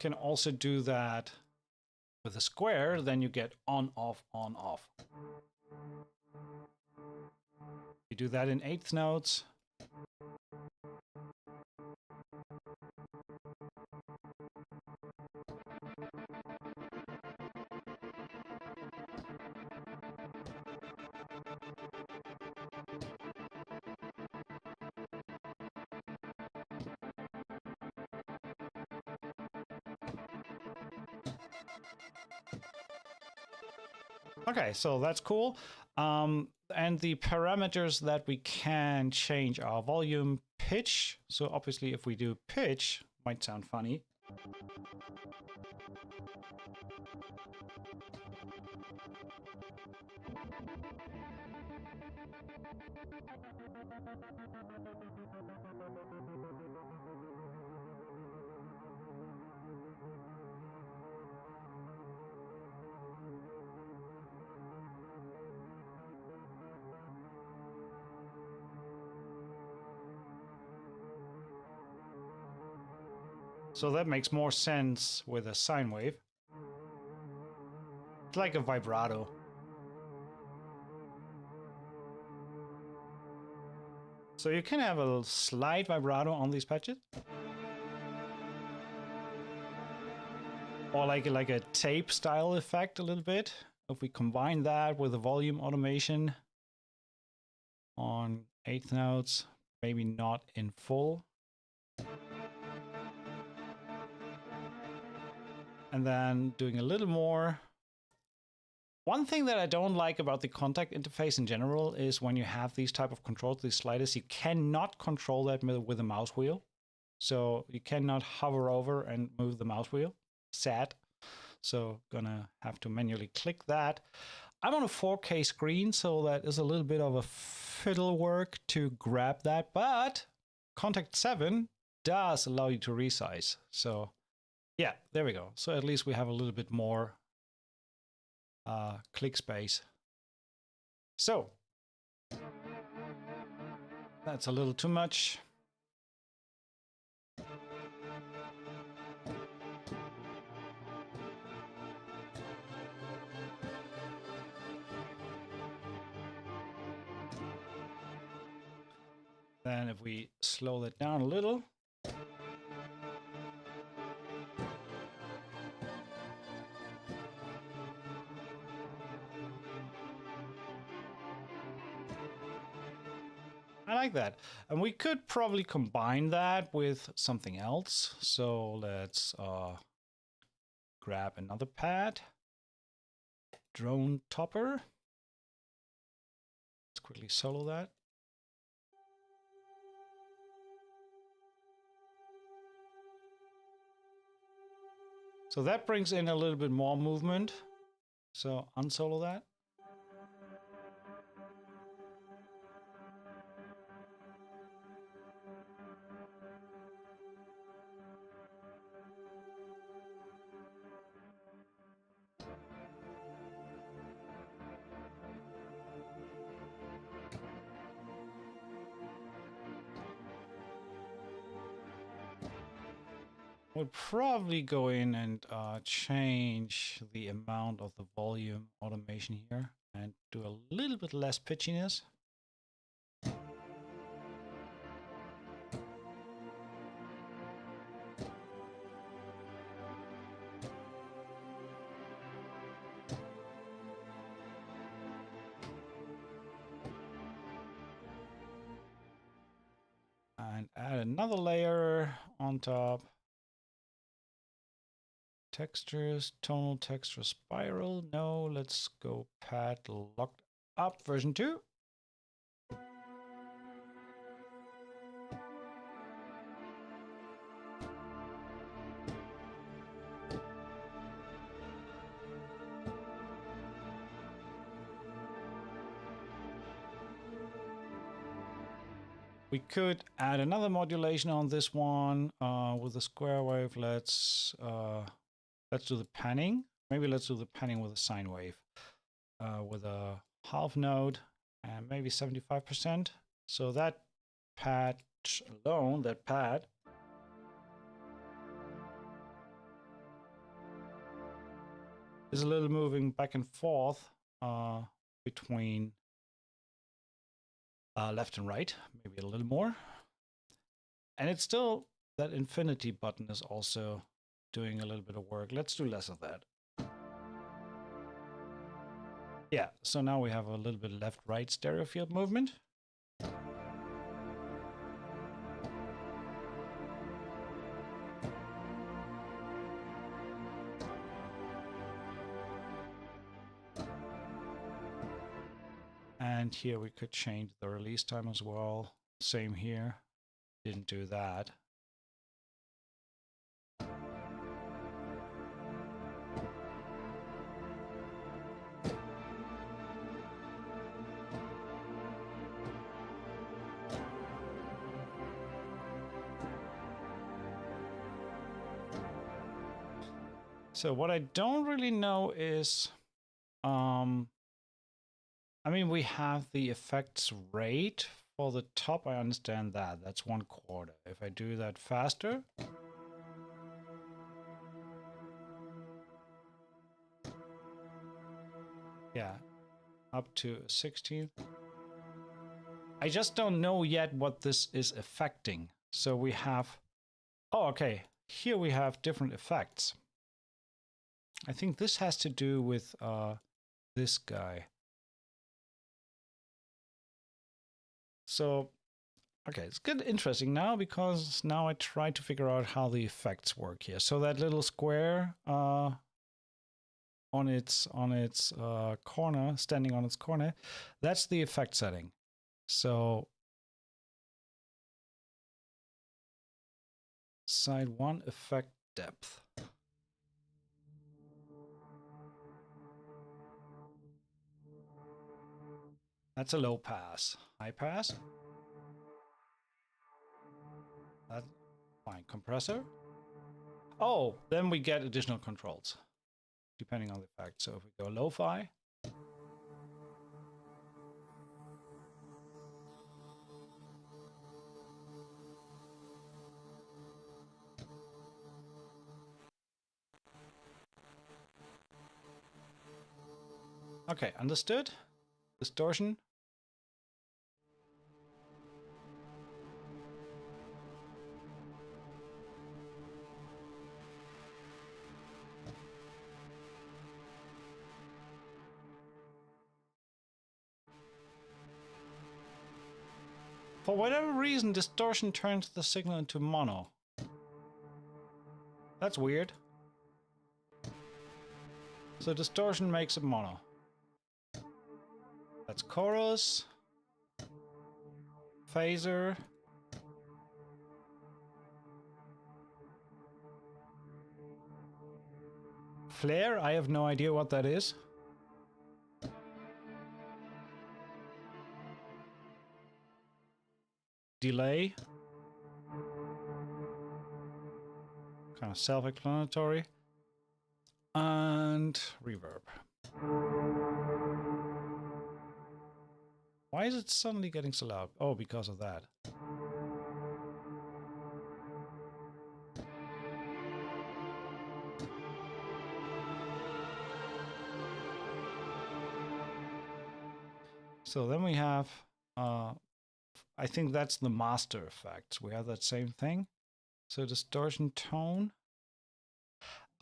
can also do that with a square, then you get on, off, on, off. You do that in 8th notes. Okay, so that's cool. And the parameters that we can change are volume, pitch. So obviously if we do pitch, might sound funny. So that makes more sense with a sine wave. It's like a vibrato. So you can have a slight vibrato on these patches. Or like a tape style effect a little bit. If we combine that with the volume automation on 8th notes, maybe not in full. And then doing a little more. One thing that I don't like about the contact interface in general is when you have these type of controls, these sliders, you cannot control that with a mouse wheel. So you cannot hover over and move the mouse wheel. Sad. So gonna have to manually click that. I'm on a 4K screen, so that is a little bit of a fiddle work to grab that, but Contact 7 does allow you to resize. So yeah, there we go. So at least we have a little bit more click space. So that's a little too much. Then if we slow that down a little. I like that. And we could probably combine that with something else. So let's grab another pad. Drone topper. Let's quickly solo that. So that brings in a little bit more movement. So unsolo that. We'll probably go in and change the amount of the volume automation here and do a little bit less pitchiness. And add another layer on top. Textures, tonal texture spiral. No, let's go pad locked up version 2. We could add another modulation on this one with a square wave. Let's do the panning. Maybe let's do the panning with a sine wave with a half node and maybe 75%. So that pad alone, that pad, is a little moving back and forth between left and right, maybe a little more. And it's still, that infinity button is also doing a little bit of work. Let's do less of that. Yeah, so now we have a little bit left-right stereo field movement. And here we could change the release time as well. Same here. Didn't do that. So what I don't really know is, I mean, we have the effects rate for the top. I understand that. That's 1/4. If I do that faster. Yeah, up to 16th. I just don't know yet what this is affecting. So we have, oh, okay. Here we have different effects. I think this has to do with this guy. So Okay, it's good, interesting now, because now I try to figure out how the effects work here. So that little square on its corner, standing on its corner, that's the effect setting. So side 1 effect depth. That's a low pass. High pass. That's fine. Compressor. Oh, then we get additional controls depending on the effect. So if we go lo-fi. Okay, understood. Distortion. For whatever reason, distortion turns the signal into mono. That's weird. So distortion makes it mono. That's chorus. Phaser. Flare, I have no idea what that is. Delay. Kind of self-explanatory. And reverb. Why is it suddenly getting so loud? Oh, because of that. So then we have, I think that's the master effects. We have that same thing. So distortion tone.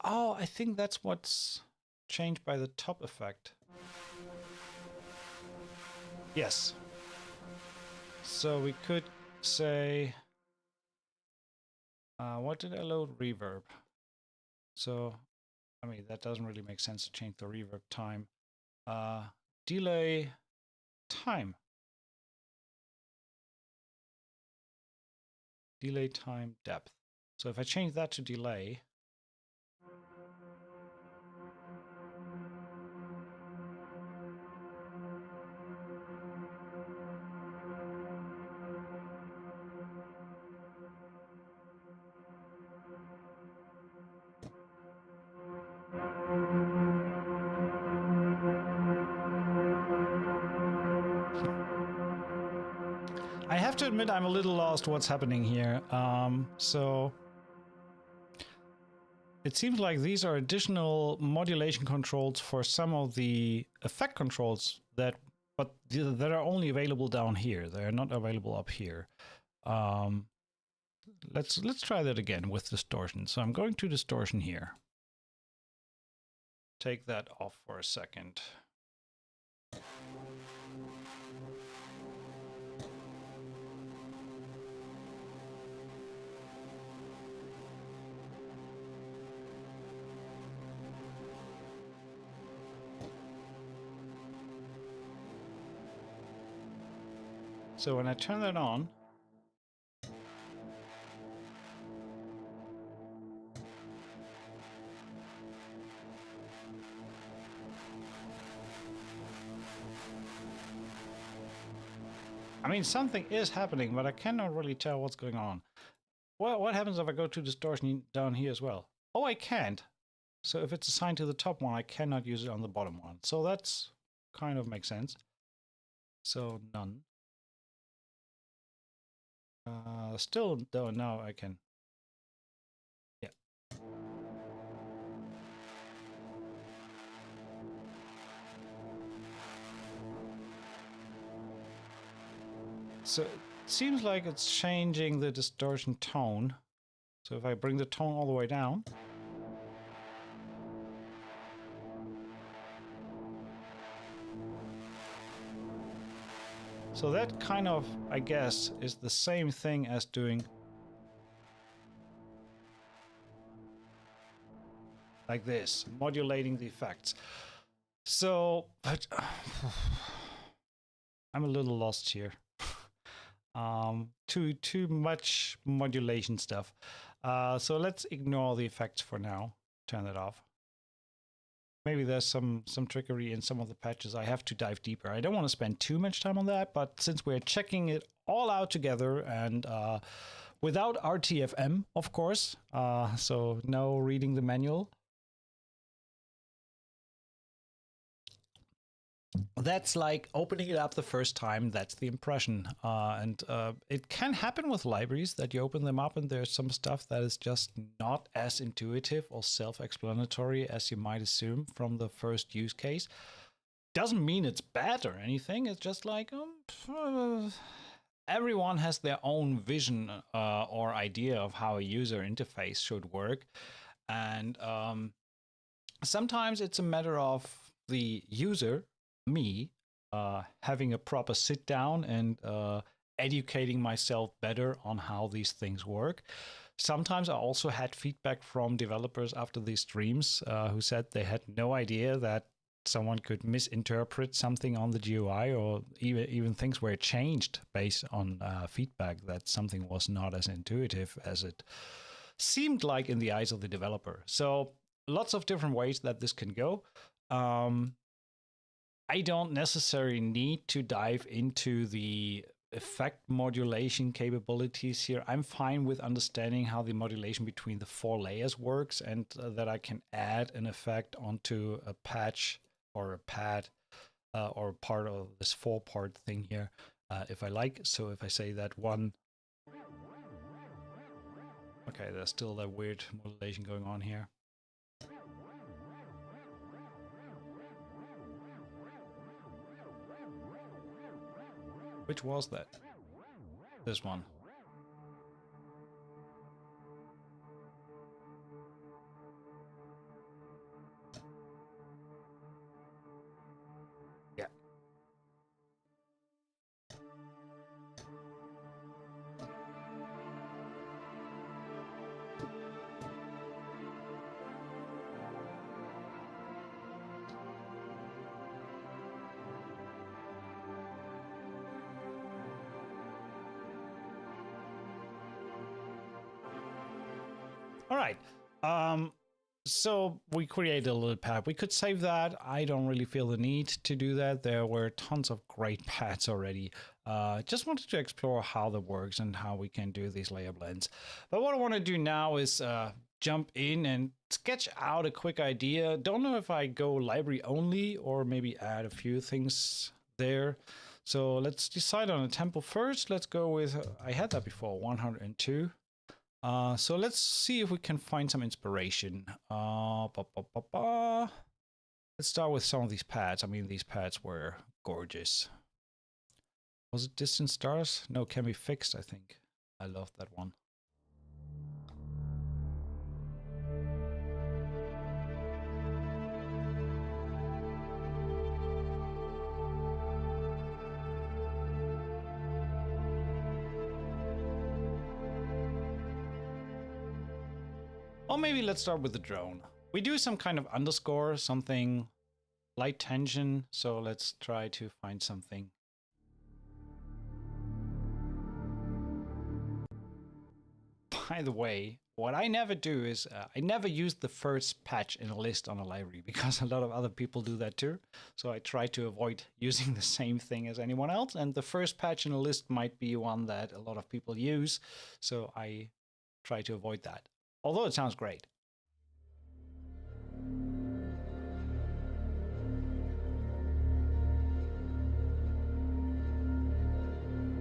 Oh, I think that's what's changed by the top effect. Yes. So we could say, what did I load? Reverb. So, I mean, that doesn't really make sense to change the reverb time. Delay time. Delay time depth. So if I change that to delay, I have to admit I'm a little lost what's happening here. So it seems like these are additional modulation controls for some of the effect controls that are only available down here. They're not available up here. Let's try that again with distortion. So I'm going to distortion here. Take that off for a second. So when I turn that on, I mean, something is happening, but I cannot really tell what's going on. Well, what happens if I go to distortion down here as well? Oh, I can't. So if it's assigned to the top one, I cannot use it on the bottom one. So that's kind of makes sense. So none. Still, though, now I can. Yeah. So it seems like it's changing the distortion tone. So if I bring the tone all the way down. So that kind of, I guess, is the same thing as doing like this, modulating the effects. So, but I'm a little lost here. Too much modulation stuff. So let's ignore the effects for now. Turn that off. Maybe there's some trickery in some of the patches. I have to dive deeper. I don't want to spend too much time on that, but since we're checking it all out together and without RTFM, of course, so no reading the manual. That's like opening it up the first time. That's the impression. And it can happen with libraries that you open them up and there's some stuff that is just not as intuitive or self-explanatory as you might assume from the first use case. Doesn't mean it's bad or anything. It's just like everyone has their own vision or idea of how a user interface should work. And sometimes it's a matter of the user, me, having a proper sit down and educating myself better on how these things work. Sometimes I also had feedback from developers after these streams who said they had no idea that someone could misinterpret something on the GUI, or even things were changed based on feedback that something was not as intuitive as it seemed like in the eyes of the developer. So lots of different ways that this can go. I don't necessarily need to dive into the effect modulation capabilities here. I'm fine with understanding how the modulation between the 4 layers works, and that I can add an effect onto a patch or a pad or part of this 4-part thing here if I like. So if I say that one, okay, there's still that weird modulation going on here. Which was that? This one. Yeah. All right. So we created a little pad. We could save that. I don't really feel the need to do that. There were tons of great pads already. Just wanted to explore how that works and how we can do these layer blends. But what I want to do now is jump in and sketch out a quick idea. Don't know if I go library only or maybe add a few things there. So let's decide on a tempo first. Let's go with, I had that before, 102. So let's see if we can find some inspiration. Let's start with some of these pads. I mean, these pads were gorgeous. Was it Distant Stars? No, Can Be Fixed, I think. I love that one. Or maybe let's start with the drone. We do some kind of underscore, something light tension. So let's try to find something. By the way, what I never do is I never use the first patch in a list on a library, because a lot of other people do that too. So I try to avoid using the same thing as anyone else. And the first patch in a list might be one that a lot of people use. So I try to avoid that. Although it sounds great.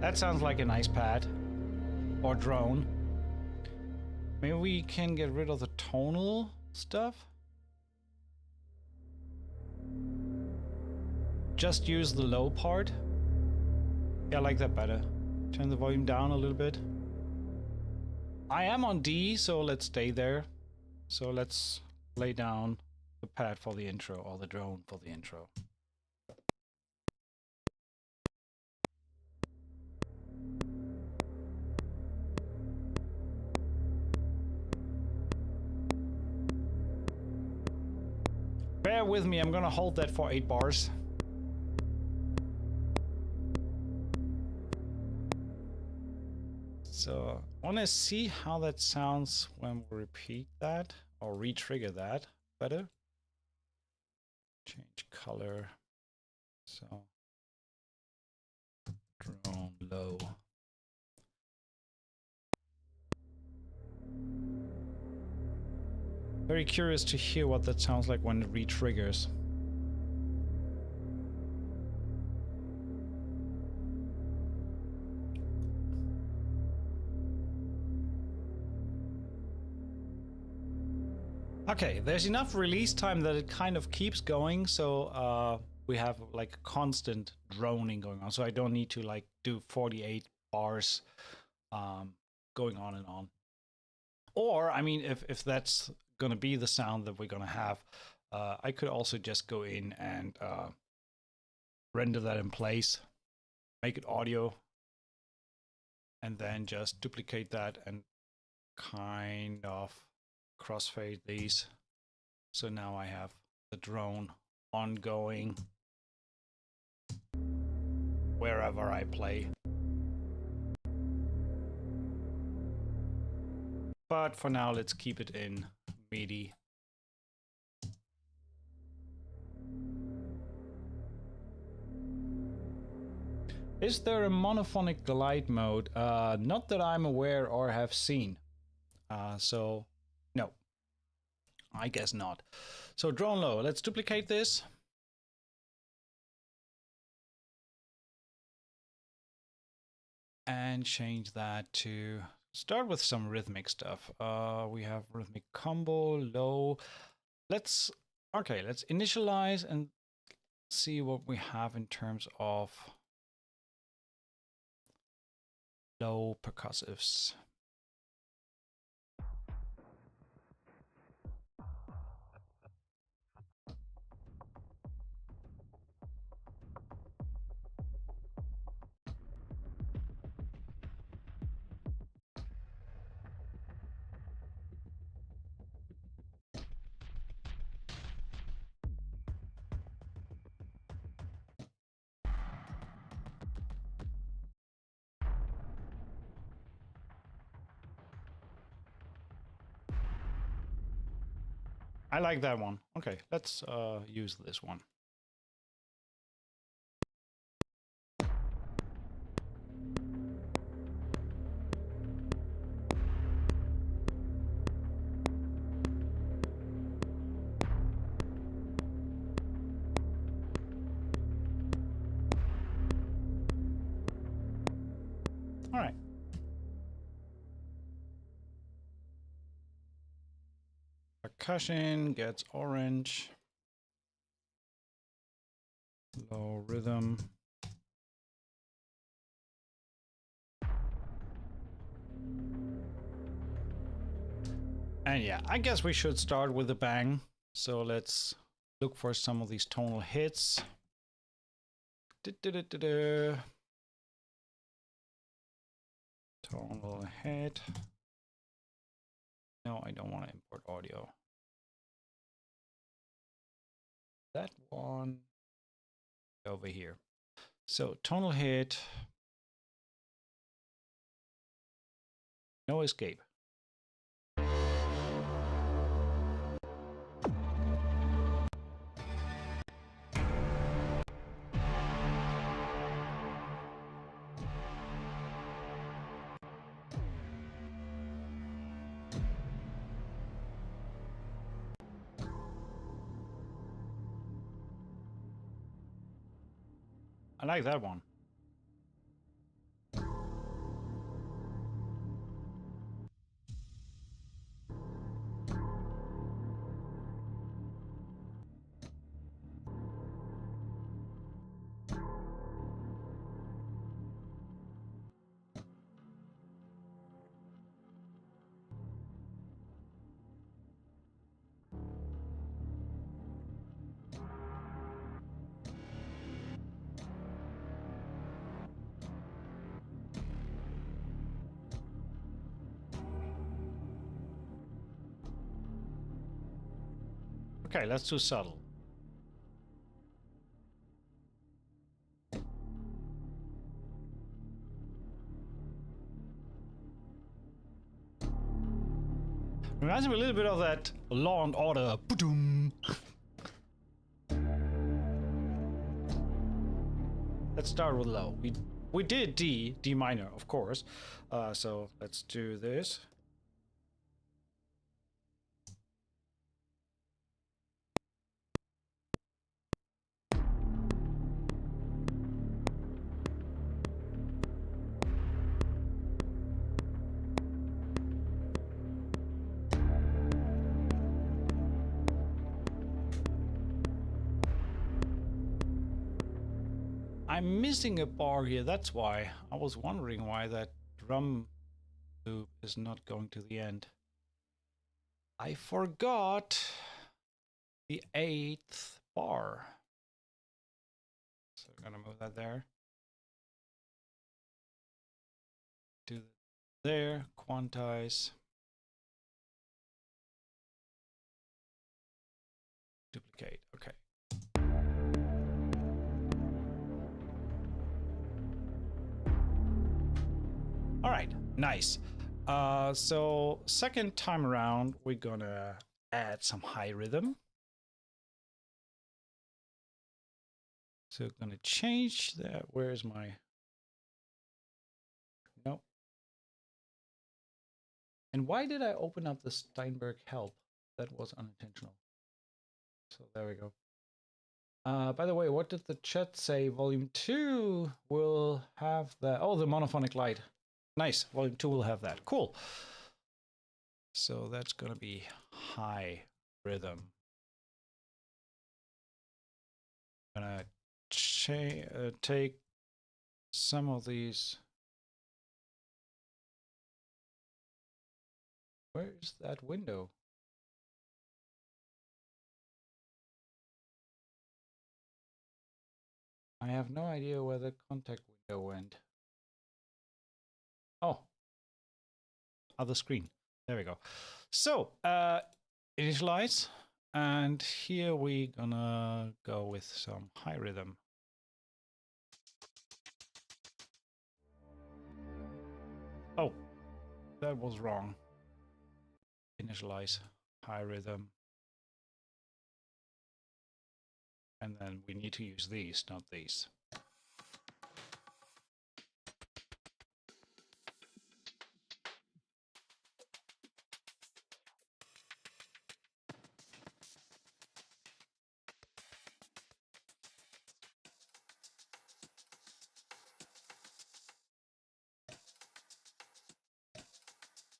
That sounds like a nice pad or drone. Maybe we can get rid of the tonal stuff. Just use the low part. Yeah, I like that better. Turn the volume down a little bit. I am on D, so let's stay there. So let's lay down the pad for the intro, or the drone for the intro. Bear with me, I'm gonna hold that for 8 bars. So I want to see how that sounds when we repeat that or re-trigger that better. Change color. So drone low. Very curious to hear what that sounds like when it re-triggers. Okay, there's enough release time that it kind of keeps going, so we have like constant droning going on. So I don't need to like do 48 bars going on and on. Or, I mean, if that's going to be the sound that we're going to have, I could also just go in and render that in place, make it audio, and then just duplicate that and kind of crossfade these. So now I have the drone ongoing wherever I play. But for now, let's keep it in MIDI. Is there a monophonic glide mode? Not that I'm aware or have seen. So no, I guess not. So drone low, let's duplicate this. And change that to start with some rhythmic stuff. We have rhythmic combo, low. Let's initialize and see what we have in terms of low percussives. I like that one. Okay, let's use this one. All right. Percussion gets orange. Low rhythm. And yeah, I guess we should start with a bang. So let's look for some of these tonal hits. Tonal hit. No, I don't want to import audio. That one over here. So tonal hit. No escape. I like that one. Okay, let's do subtle. Reminds me a little bit of that Law and Order. Boom. Let's start with low. We did D minor, of course. So let's do this. I'm missing a bar here, that's why. I was wondering why that drum loop is not going to the end. I forgot the 8th bar. So I'm gonna move that there. Do there, quantize. Duplicate, okay. All right, nice. So second time around, we're gonna add some high rhythm. So gonna change that. Where's my? Nope. And why did I open up the Steinberg help? That was unintentional. So there we go. By the way, what did the chat say? Volume 2 will have that. Oh, the monophonic light. Nice. Volume 2 will have that. Cool. So that's going to be high rhythm. I'm going to take some of these. Where is that window? I have no idea where the contact window went. Oh, other screen. There we go. So, initialize. And here we're gonna go with some high rhythm. Oh, that was wrong. Initialize high rhythm. And then we need to use these, not these.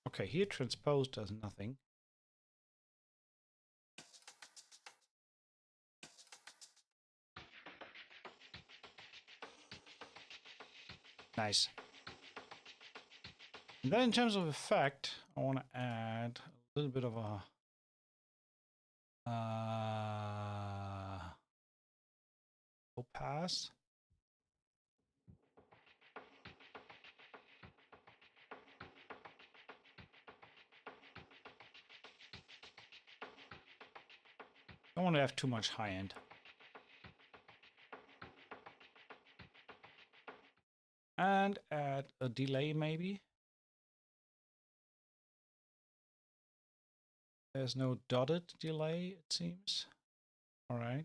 Okay, here transpose does nothing. Nice. And then in terms of effect, I want to add a little bit of a low pass. Don't want to have too much high end. And add a delay maybe. There's no dotted delay, it seems. All right.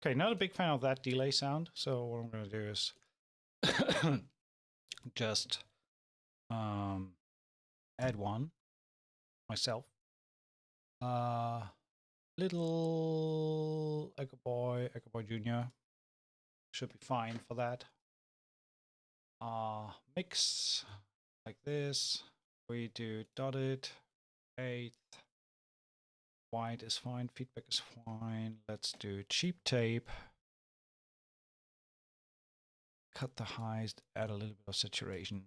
Okay, not a big fan of that delay sound. So what I'm going to do is just add one myself. Little Echo Boy Jr. should be fine for that. Mix like this. We do dotted, 8th. White is fine, feedback is fine. Let's do cheap tape. Cut the highs, add a little bit of saturation.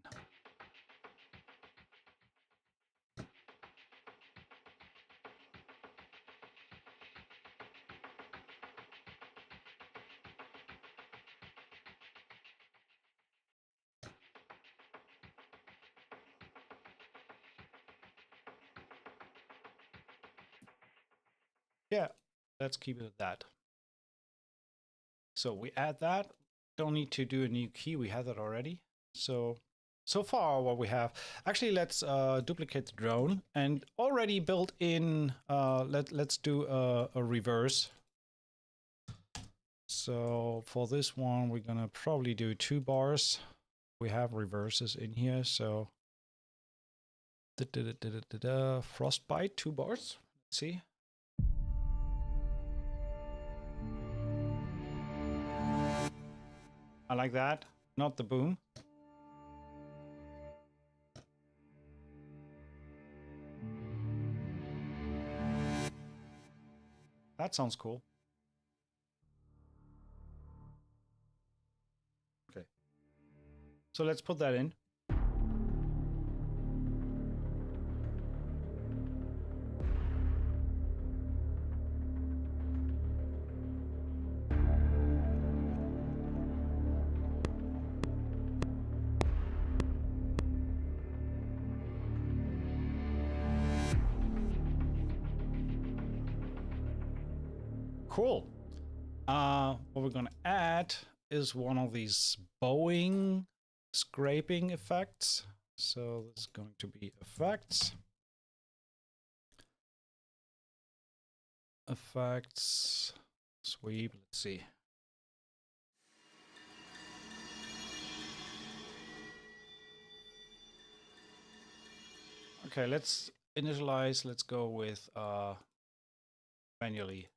let's keep it at that. So we add that. Don't need to do a new key. We have that already. So far what we have. Actually, let's duplicate the drone and already built in. Let's do a reverse. So for this one, we're gonna probably do 2 bars. We have reverses in here, so frostbite 2 bars. Let's see. I like that, not the boom. That sounds cool. Okay. So let's put that in. Cool. What we're gonna add is one of these bowing scraping effects. So this is going to be effects. Effects, sweep, let's see. Okay, let's initialize, let's go with manually.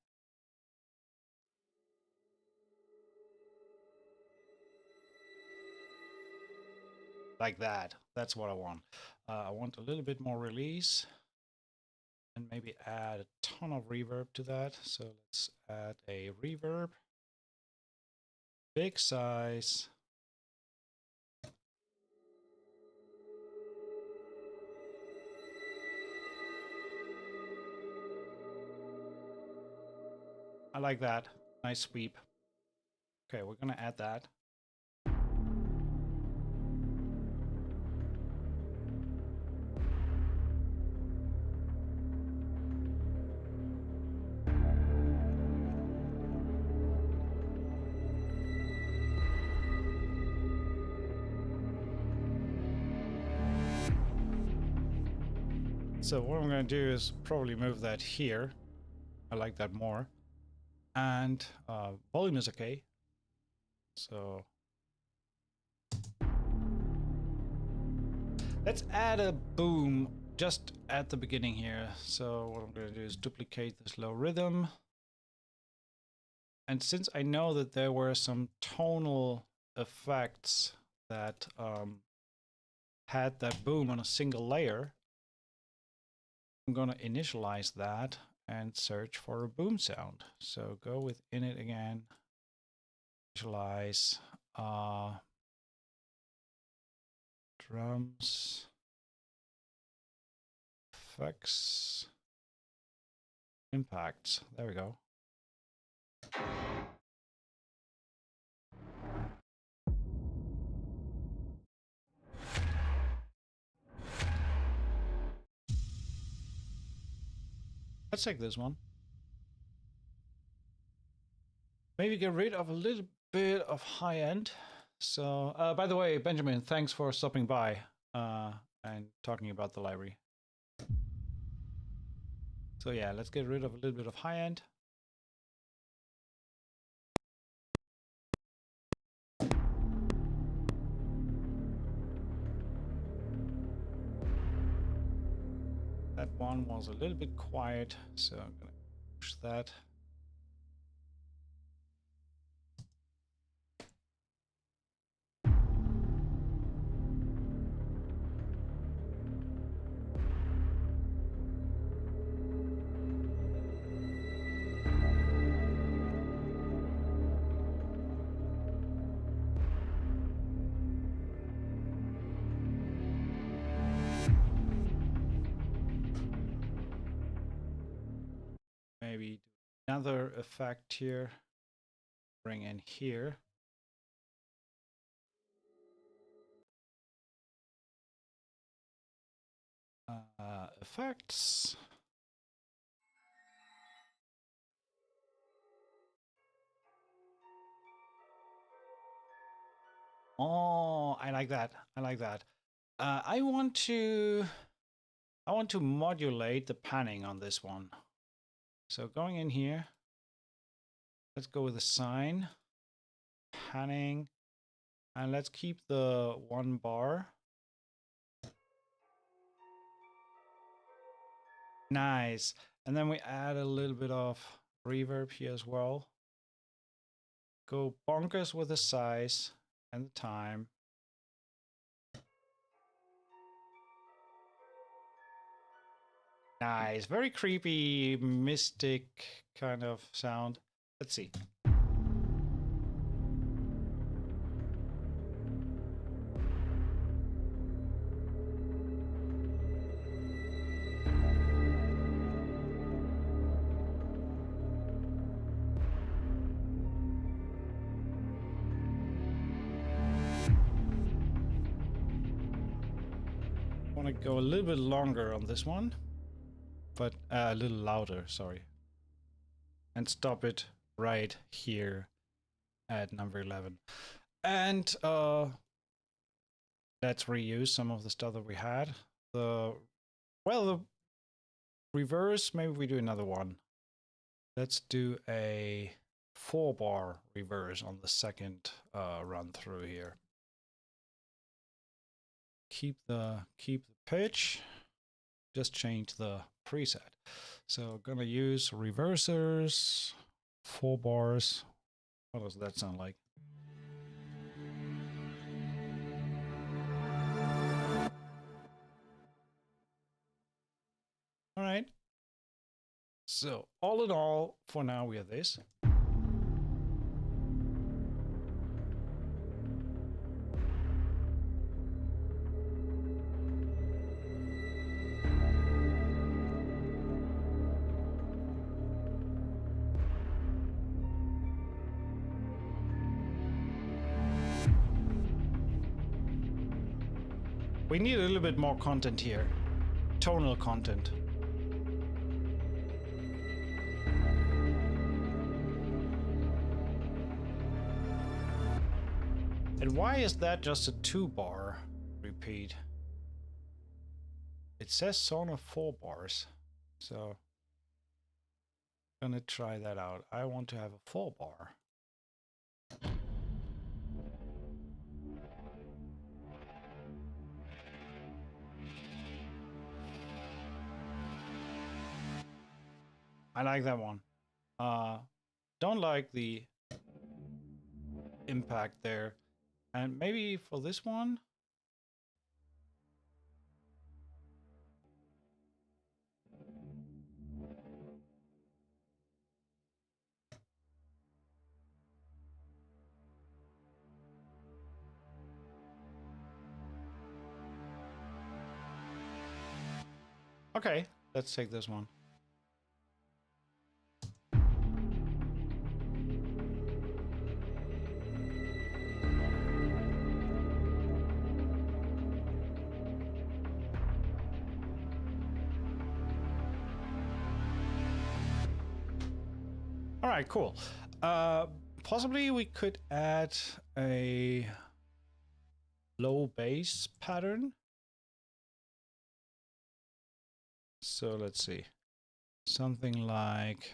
Like that, that's what I want. I want a little bit more release and maybe add a ton of reverb to that. So let's add a reverb, big size. I like that, nice sweep. Okay, we're gonna add that. So what I'm going to do is probably move that here. I like that more. And volume is okay. So let's add a boom just at the beginning here. So what I'm going to do is duplicate this low rhythm. And since I know that there were some tonal effects that had that boom on a single layer, I'm going to initialize that and search for a boom sound. So go with init again, initialize drums, effects, impacts. There we go. Let's take this one. Maybe get rid of a little bit of high end. So, by the way, Benjamin, thanks for stopping by and talking about the library. So yeah, let's get rid of a little bit of high end. That one was a little bit quiet, so I'm gonna push that. Maybe another effect here. Bring in here. Effects. Oh, I like that. I like that. I want to modulate the panning on this one. So going in here, let's go with a sine, panning, and let's keep the 1 bar. Nice. And then we add a little bit of reverb here as well. Go bonkers with the size and the time. Nice. Very creepy, mystic kind of sound. Let's see. Want to go a little bit longer on this one, but a little louder, sorry. And stop it right here at number 11. And let's reuse some of the stuff that we had. The reverse, maybe we do another one. Let's do a 4-bar reverse on the second run through here. Keep the pitch, just change the preset. So gonna use reversers, 4 bars. What does that sound like? All right. So all in all, for now we have this. We need a little bit more content here. Tonal content. And why is that just a 2-bar repeat? It says Sona 4 bars. So I'm gonna try that out. I want to have a 4-bar. I like that one. Don't like the impact there. And maybe for this one, okay, let's take this one. All right, cool. Possibly we could add a low bass pattern. So let's see. Something like...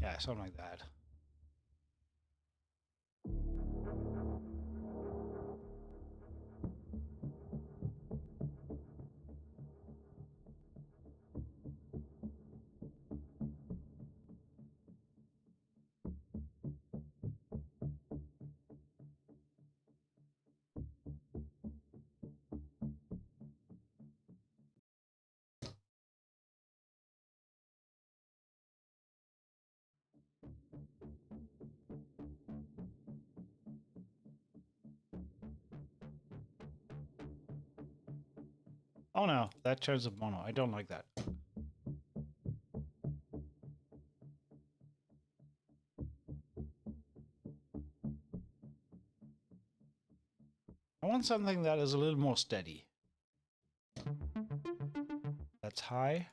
yeah, something like that. Oh no, that turns up mono. I don't like that. I want something that is a little more steady. That's high.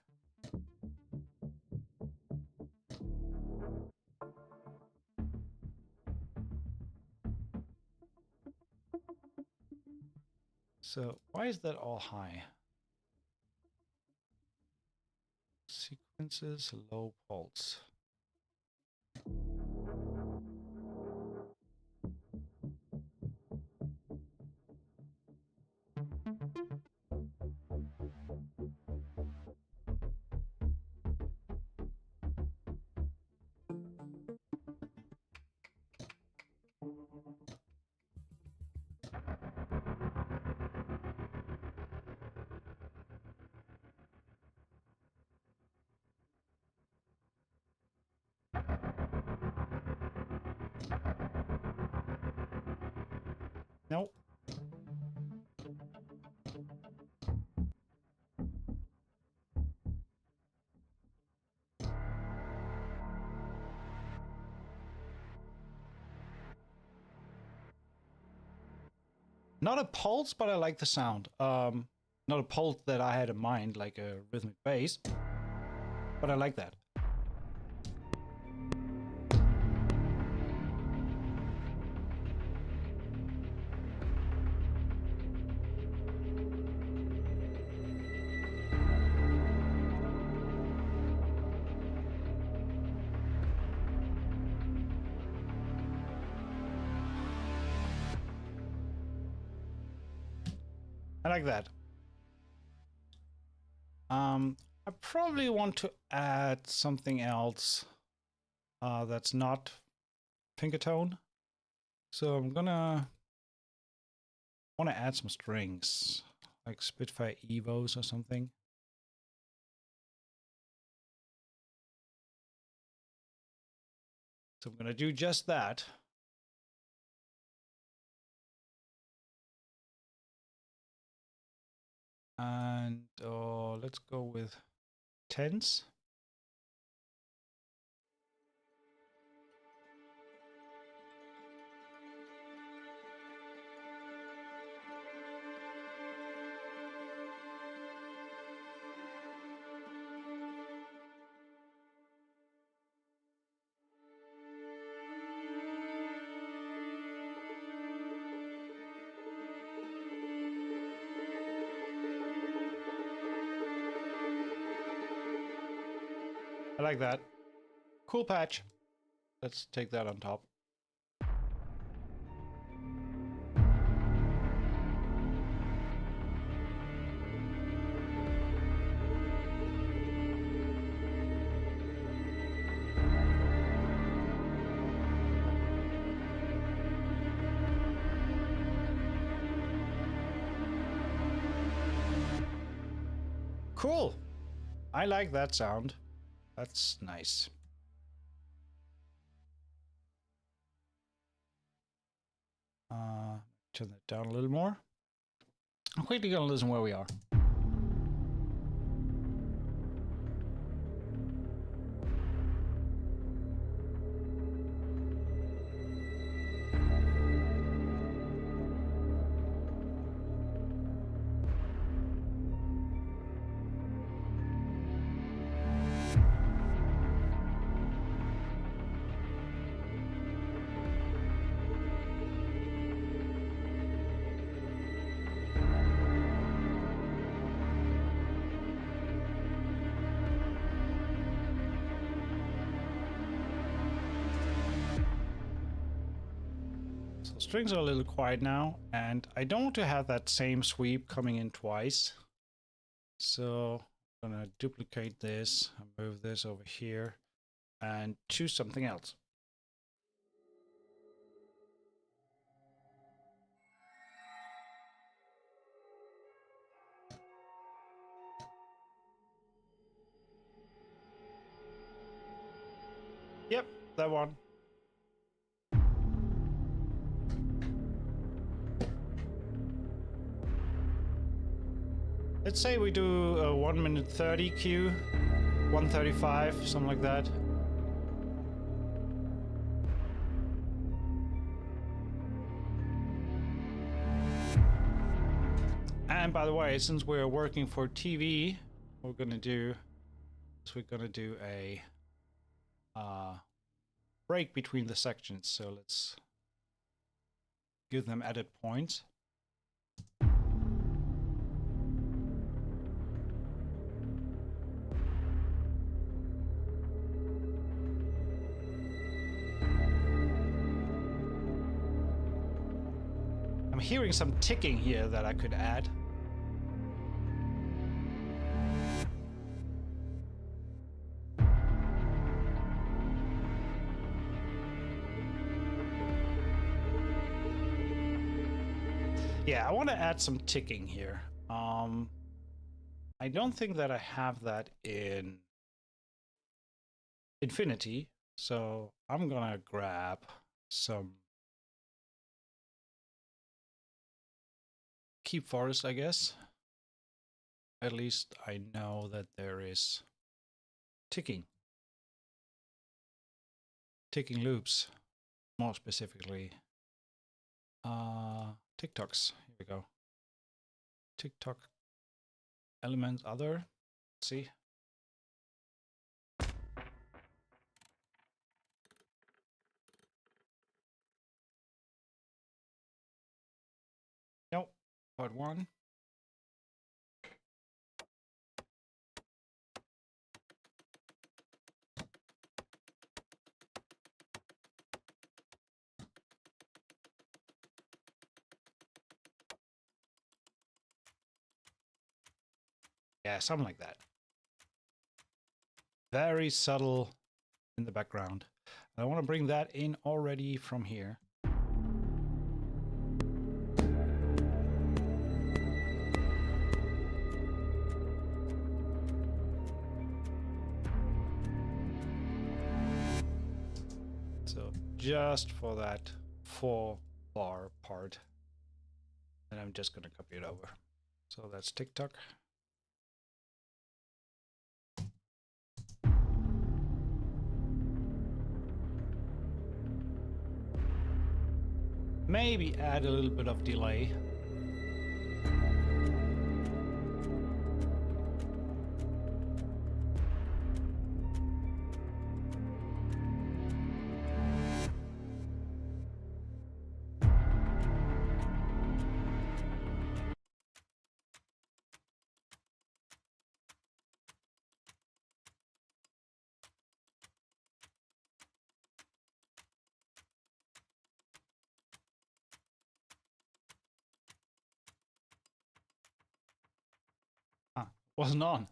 So why is that all high? Sequences, low pulse. Nope. Not a pulse, but I like the sound. Not a pulse that I had in mind, like a rhythmic bass, but I like that. I like that. I probably want to add something else that's not Pinkertone. So I'm gonna want to add some strings, like Spitfire Evos or something. So I'm gonna do just that. And let's go with tens. I like that. Cool patch. Let's take that on top. Cool. I like that sound. That's nice. Turn that down a little more. I'm quickly gonna listen where we are. So strings are a little quiet now, and I don't want to have that same sweep coming in twice. So I'm gonna duplicate this, move this over here, and choose something else. Yep, that one. Let's say we do a 1 minute 30 queue, 1:35, something like that. And by the way, since we're working for TV, we're gonna do a break between the sections. So let's give them added points. I'm hearing some ticking here that I could add. Yeah, I want to add some ticking here. I don't think that I have that in Infinity, so I'm gonna grab some keep forest, I guess. At least I know that there is ticking loops, more specifically. TikToks, here we go. TikTok elements other, let's see. Nope, part one. Yeah, something like that. Very subtle in the background. I want to bring that in already from here. So just for that 4-bar part, and I'm just going to copy it over. So that's TikTok. Maybe add a little bit of delay. Wasn't on.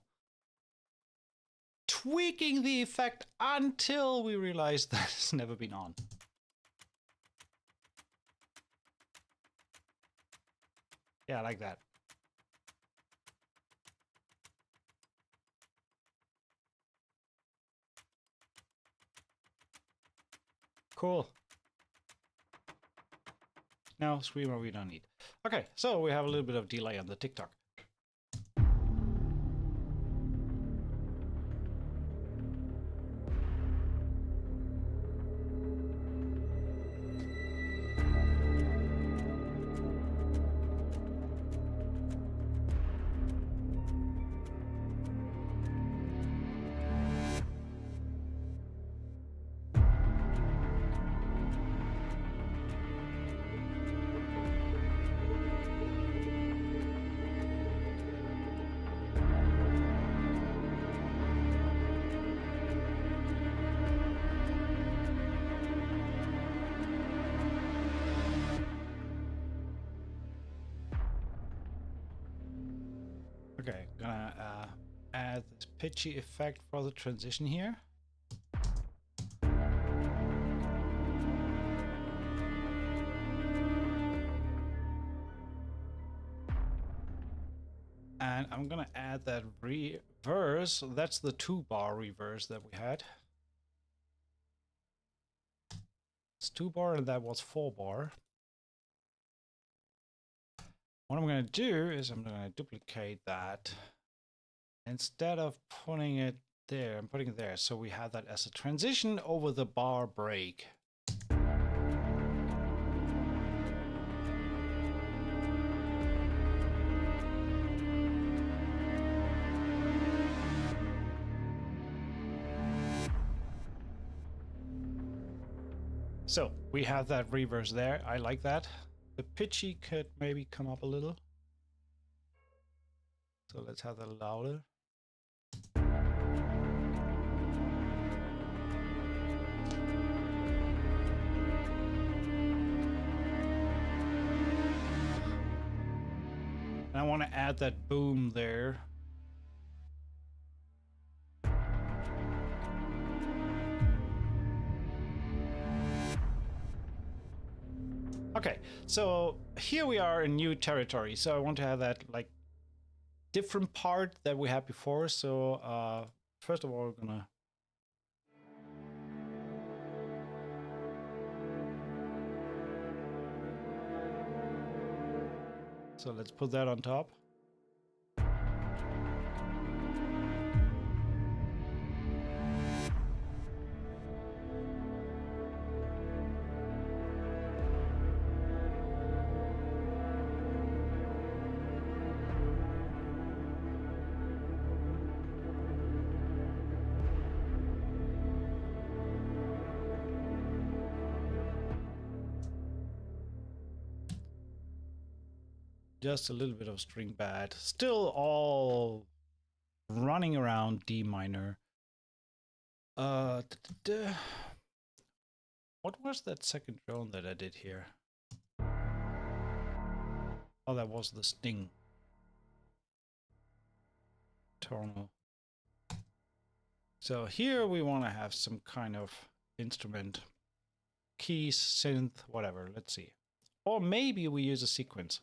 Tweaking the effect until we realized that it's never been on. Yeah, I like that. Cool. No, Screamer we don't need. Okay, so we have a little bit of delay on the TikTok. Okay, gonna add this pitchy effect for the transition here. And I'm gonna add that reverse. That's the 2-bar reverse that we had. It's 2-bar and that was 4-bar. What I'm going to do is I'm going to duplicate that. Instead of putting it there, I'm putting it there. So we have that as a transition over the bar break. So we have that reverse there. I like that. The pitchy could maybe come up a little. So let's have that louder. And I want to add that boom there. Okay, so here we are in new territory. So I want to have that like different part that we had before. So first of all, we're gonna so let's put that on top. Just a little bit of string bad. Still all running around D minor. What was that second drone that I did here? Oh, that was the sting. Tonal. So here we want to have some kind of instrument. Keys, synth, whatever. Let's see. Or maybe we use a sequence.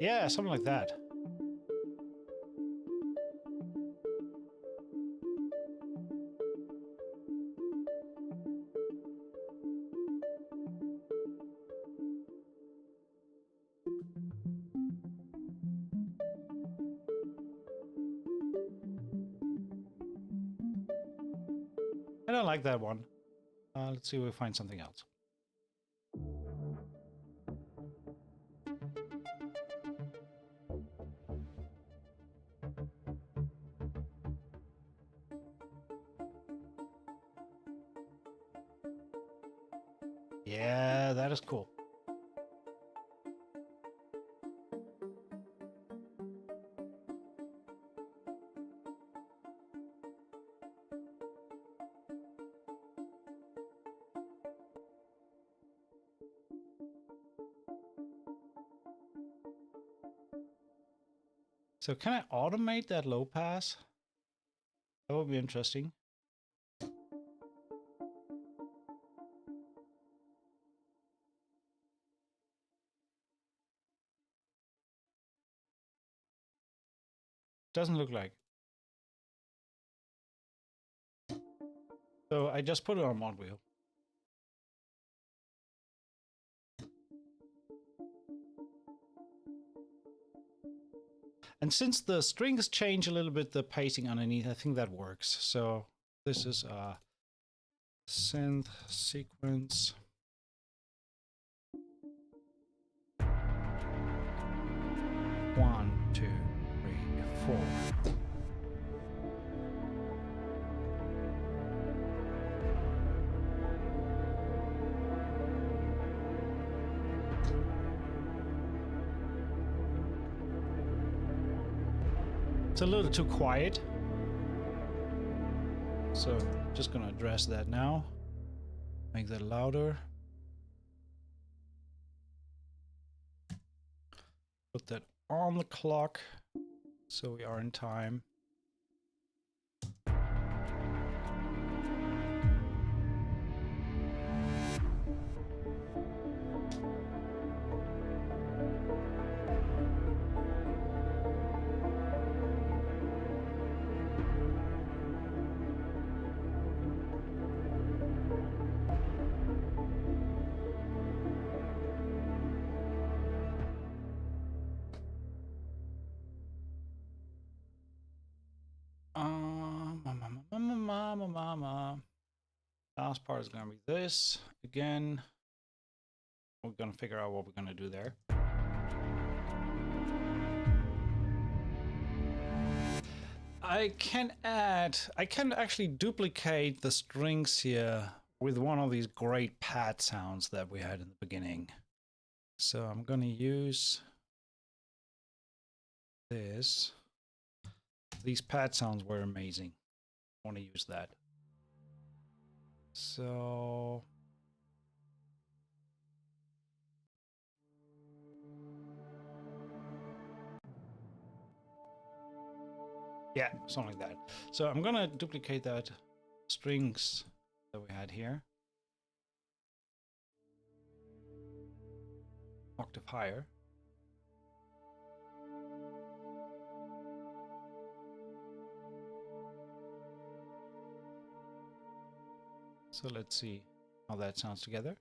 Yeah, something like that. I don't like that one. Let's see if we find something else. Yeah, that is cool. So can I automate that low pass? That would be interesting. Doesn't look like. So I just put it on mod wheel. And since the strings change a little bit, the pacing underneath, I think that works. So this is a synth sequence. One, two, three, four. It's a little too quiet. So just gonna address that now. Make that louder. put that on the clock so we are in time. Last part is going to be this. Again, we're going to figure out what we're going to do there. I can actually duplicate the strings here with one of these great pad sounds that we had in the beginning. So I'm going to use this. These pad sounds were amazing. I want to use that. So yeah, something like that. So I'm gonna duplicate that strings that we had here. Octave higher. So let's see how that sounds together.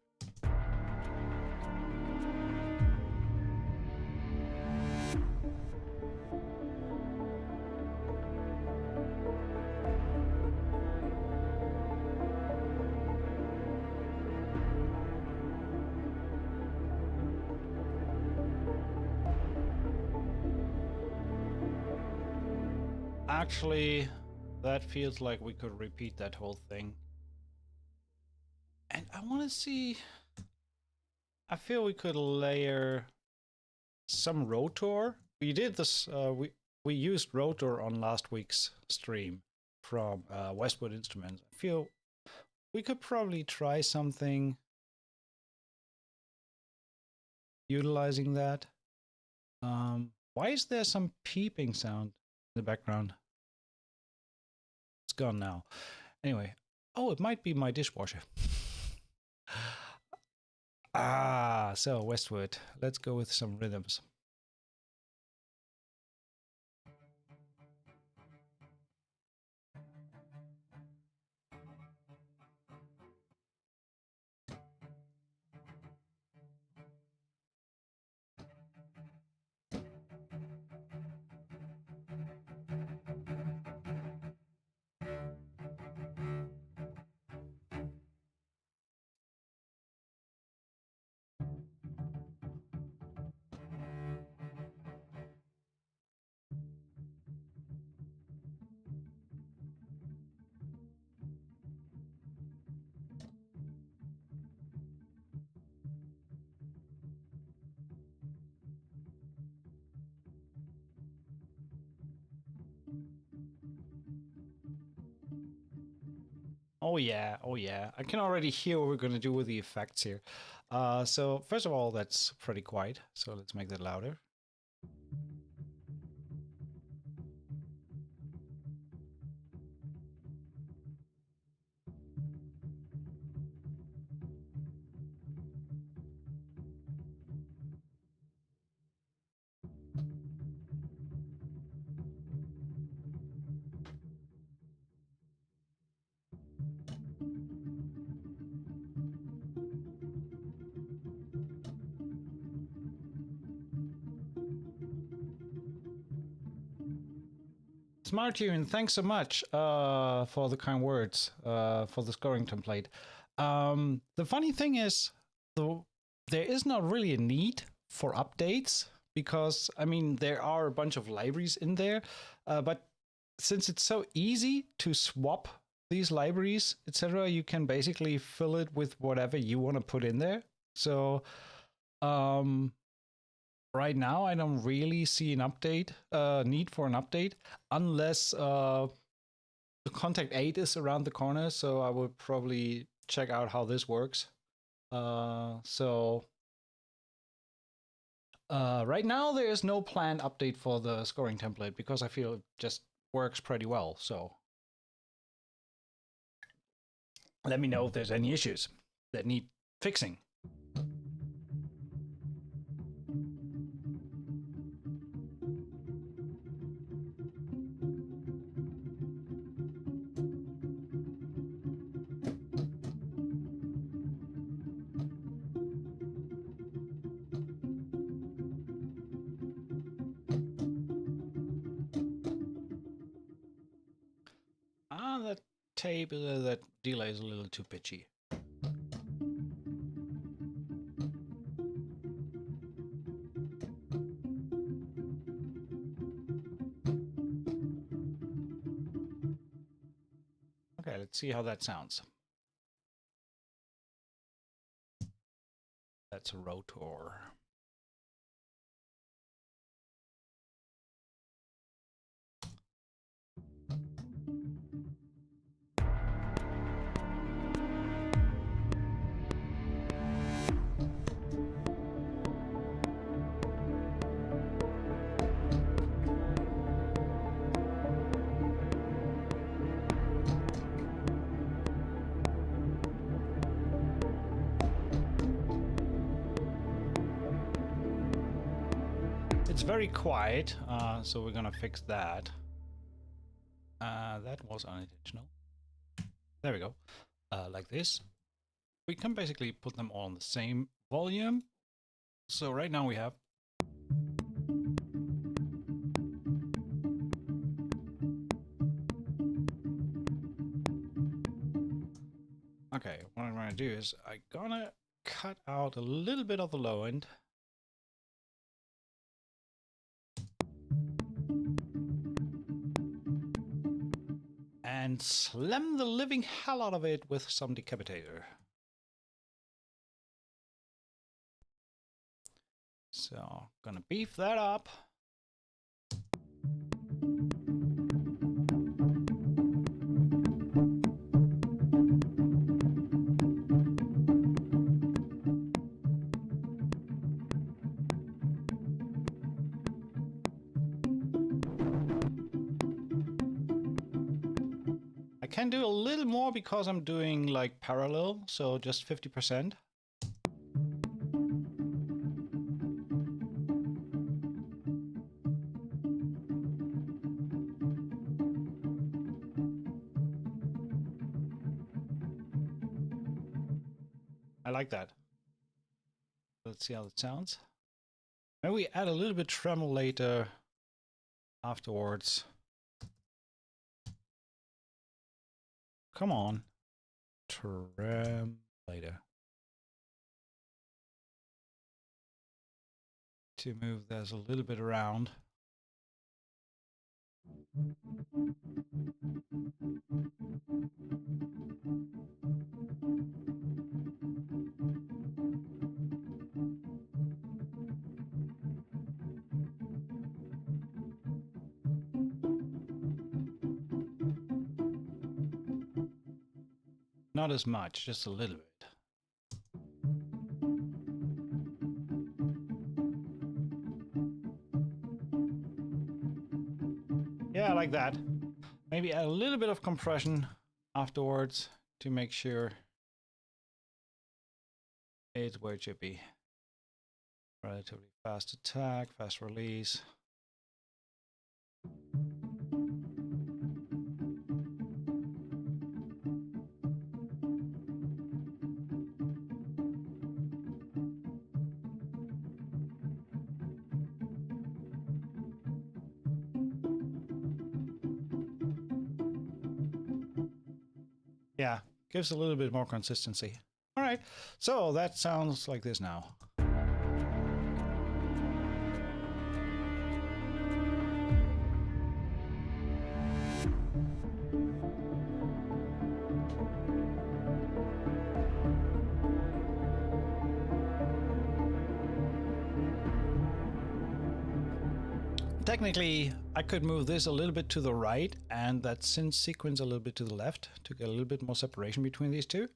Actually, that feels like we could repeat that whole thing. And I want to see, I feel we could layer some rotor. We did this, we used rotor on last week's stream from Westwood Instruments. I feel we could probably try something utilizing that. Why is there some peeping sound in the background? It's gone now. Anyway, oh, it might be my dishwasher. So Westwood, let's go with some rhythms. Oh yeah, oh yeah. I can already hear what we're going to do with the effects here. So first of all, that's pretty quiet. So let's make that louder. Smart Tune, thanks so much for the kind words for the scoring template. The funny thing is, there is not really a need for updates because, I mean, there are a bunch of libraries in there, but since it's so easy to swap these libraries, etc., you can basically fill it with whatever you want to put in there. So right now, I don't really see an update, need for an update, unless the Contact 8 is around the corner. So I would probably check out how this works. So Right now, there is no planned update for the scoring template because I feel it just works pretty well. So let me know if there's any issues that need fixing. That tape, that delay is a little too pitchy. Okay, let's see how that sounds. That's a rotor. It's very quiet, so we're gonna fix that. That was unintentional. There we go. Like this. We can basically put them all on the same volume. So right now we have okay, what I'm gonna do is I'm gonna cut out a little bit of the low end. And slam the living hell out of it with some decapitator. So, gonna beef that up. I can do a little more because I'm doing like parallel, so just 50%. I like that. Let's see how it sounds. Maybe we add a little bit tremolo later afterwards. Come on. Trem later. To move this a little bit around. Not as much, just a little bit. Yeah, I like that. Maybe add a little bit of compression afterwards to make sure it's where it should be. Relatively fast attack, fast release. Yeah, gives a little bit more consistency. All right, so that sounds like this now. Technically, I could move this a little bit to the right and that synth sequence a little bit to the left to get a little bit more separation between these two.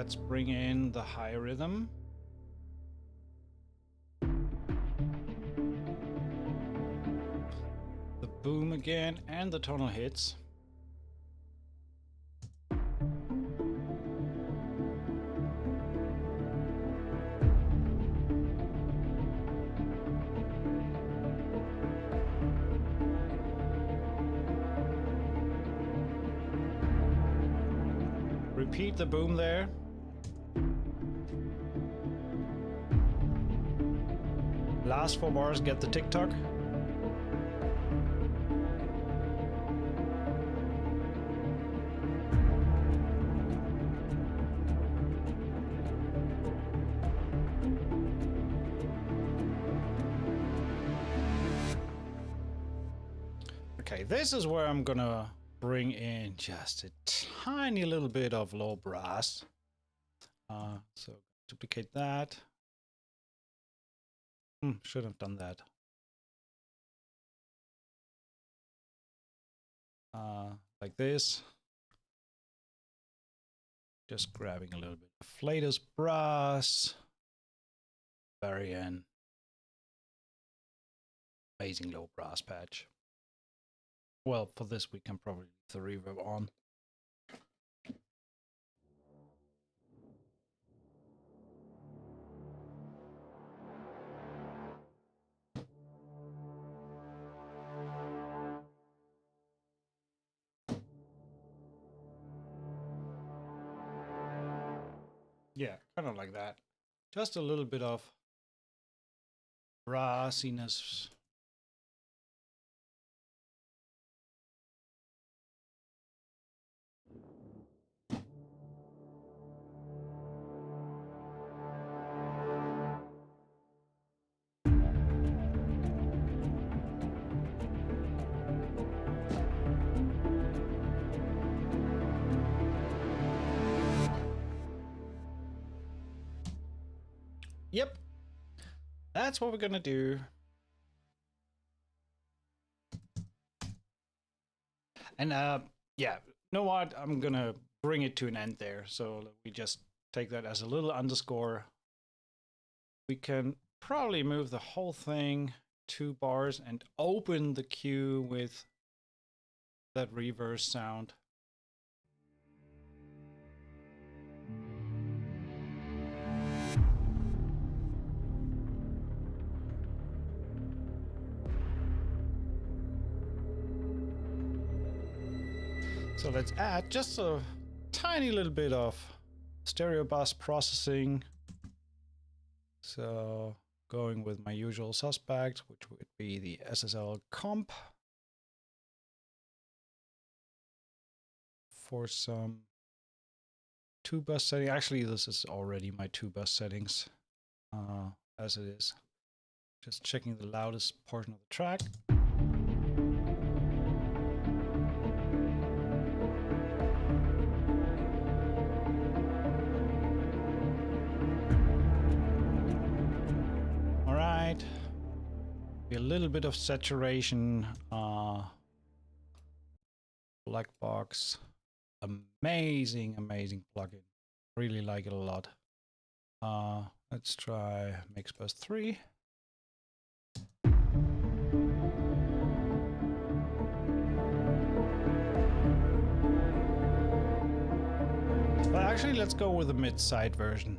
let's bring in the high rhythm. The boom again and the tonal hits. Repeat the boom there. Last 4 bars get the tick-tock. Okay, this is where I'm gonna bring in just a tiny little bit of low brass. So duplicate that. Should have done that. Like this. Just grabbing a little bit of flatus brass. Variant. Amazing low brass patch. Well, for this we can probably leave the reverb on. Yeah, kind of like that. Just a little bit of brassiness. Yep, that's what we're gonna do. And yeah, you know what? I'm gonna bring it to an end there. So we just take that as a little underscore. We can probably move the whole thing 2 bars and open the cue with that reverse sound. So let's add just a tiny little bit of stereo bus processing. So going with my usual suspect, which would be the SSL comp. For some 2 bus setting. Actually, this is already my 2 bus settings as it is. Just checking the loudest portion of the track. All right. A little bit of saturation. Black box. Amazing plugin. Really like it a lot. Let's try Mix Bus 3. But actually, let's go with the mid-side version.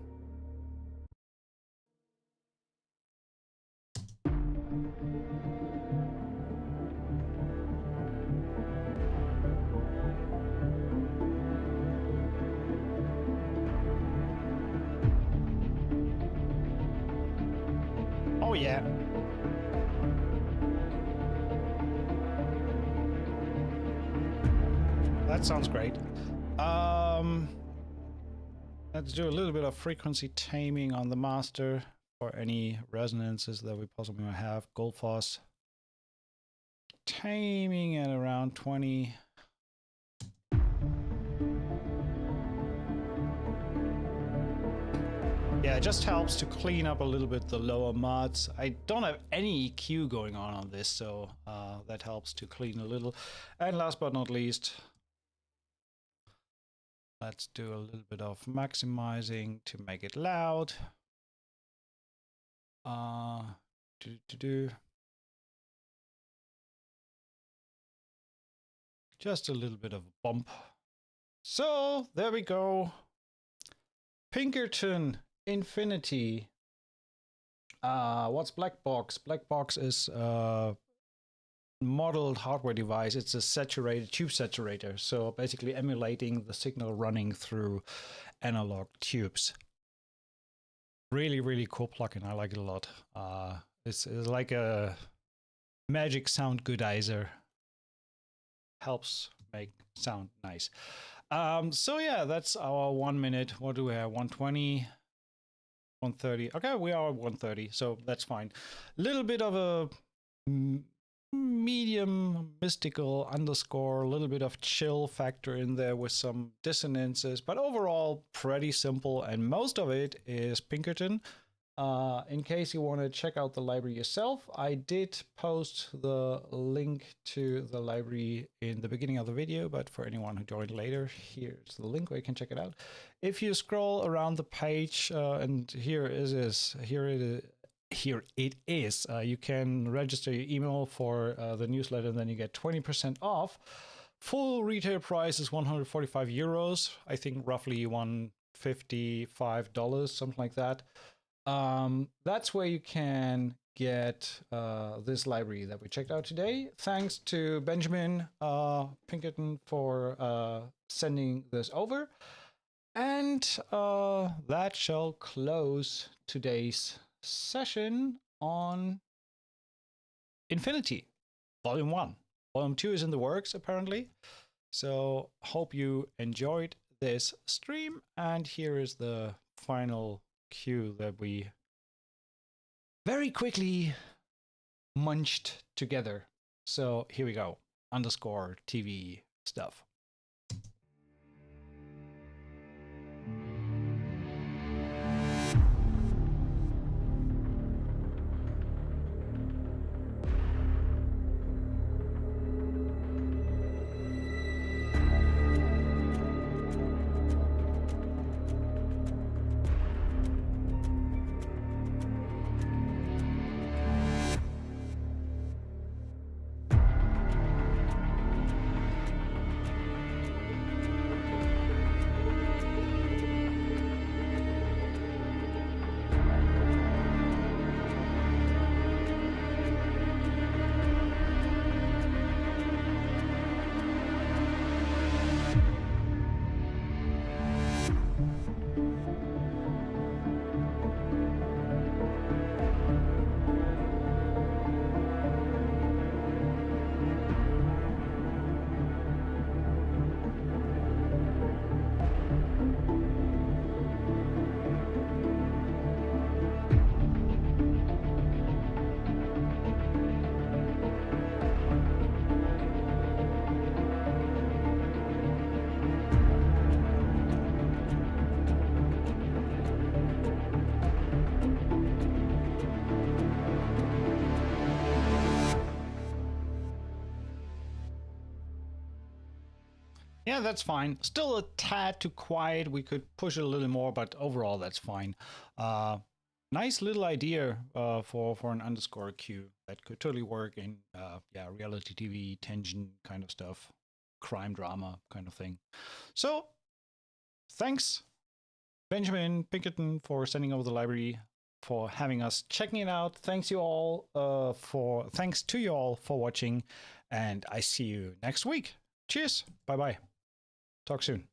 Oh yeah. That sounds great. Let's do a little bit of frequency taming on the master for any resonances that we possibly might have. Goldfoss taming at around 20. Yeah, it just helps to clean up a little bit the lower mods. I don't have any EQ going on this, so that helps to clean a little. And last but not least, Let's do a little bit of maximizing to make it loud. Just a little bit of a bump. So there we go. Pinkertone Infinity. What's black box? Black box is a modeled hardware device. It's a saturated tube saturator. So basically emulating the signal running through analog tubes. Really, really cool plugin. I like it a lot. It's like a magic sound goodizer. Helps make sound nice. So yeah, that's our 1 minute. What do we have? 120, 130. Okay, we are at 130, so that's fine. Little bit of a medium mystical underscore, a little bit of chill factor in there with some dissonances, but overall pretty simple, and most of it is Pinkertone. In case you want to check out the library yourself, I did post the link to the library in the beginning of the video, but for anyone who joined later, here's the link where you can check it out. If you scroll around the page, and here it is, you can register your email for the newsletter, and then you get 20% off. Full retail price is 145 euros. I think roughly $155, something like that. That's where you can get this library that we checked out today. Thanks to Benjamin Pinkertone for sending this over. And that shall close today's session on Infinity, Volume 1. Volume 2 is in the works, apparently. So hope you enjoyed this stream. And here is the final cue that we very quickly munched together. So here we go. Underscore TV stuff. Yeah, that's fine. Still a tad too quiet. We could push it a little more, but overall, that's fine. Nice little idea for an underscore cue that could totally work in reality TV, tension kind of stuff, crime drama kind of thing. So, thanks, Benjamin Pinkertone, for sending over the library, for having us checking it out. Thanks to you all for watching, and I see you next week. Cheers. Bye bye. Talk soon.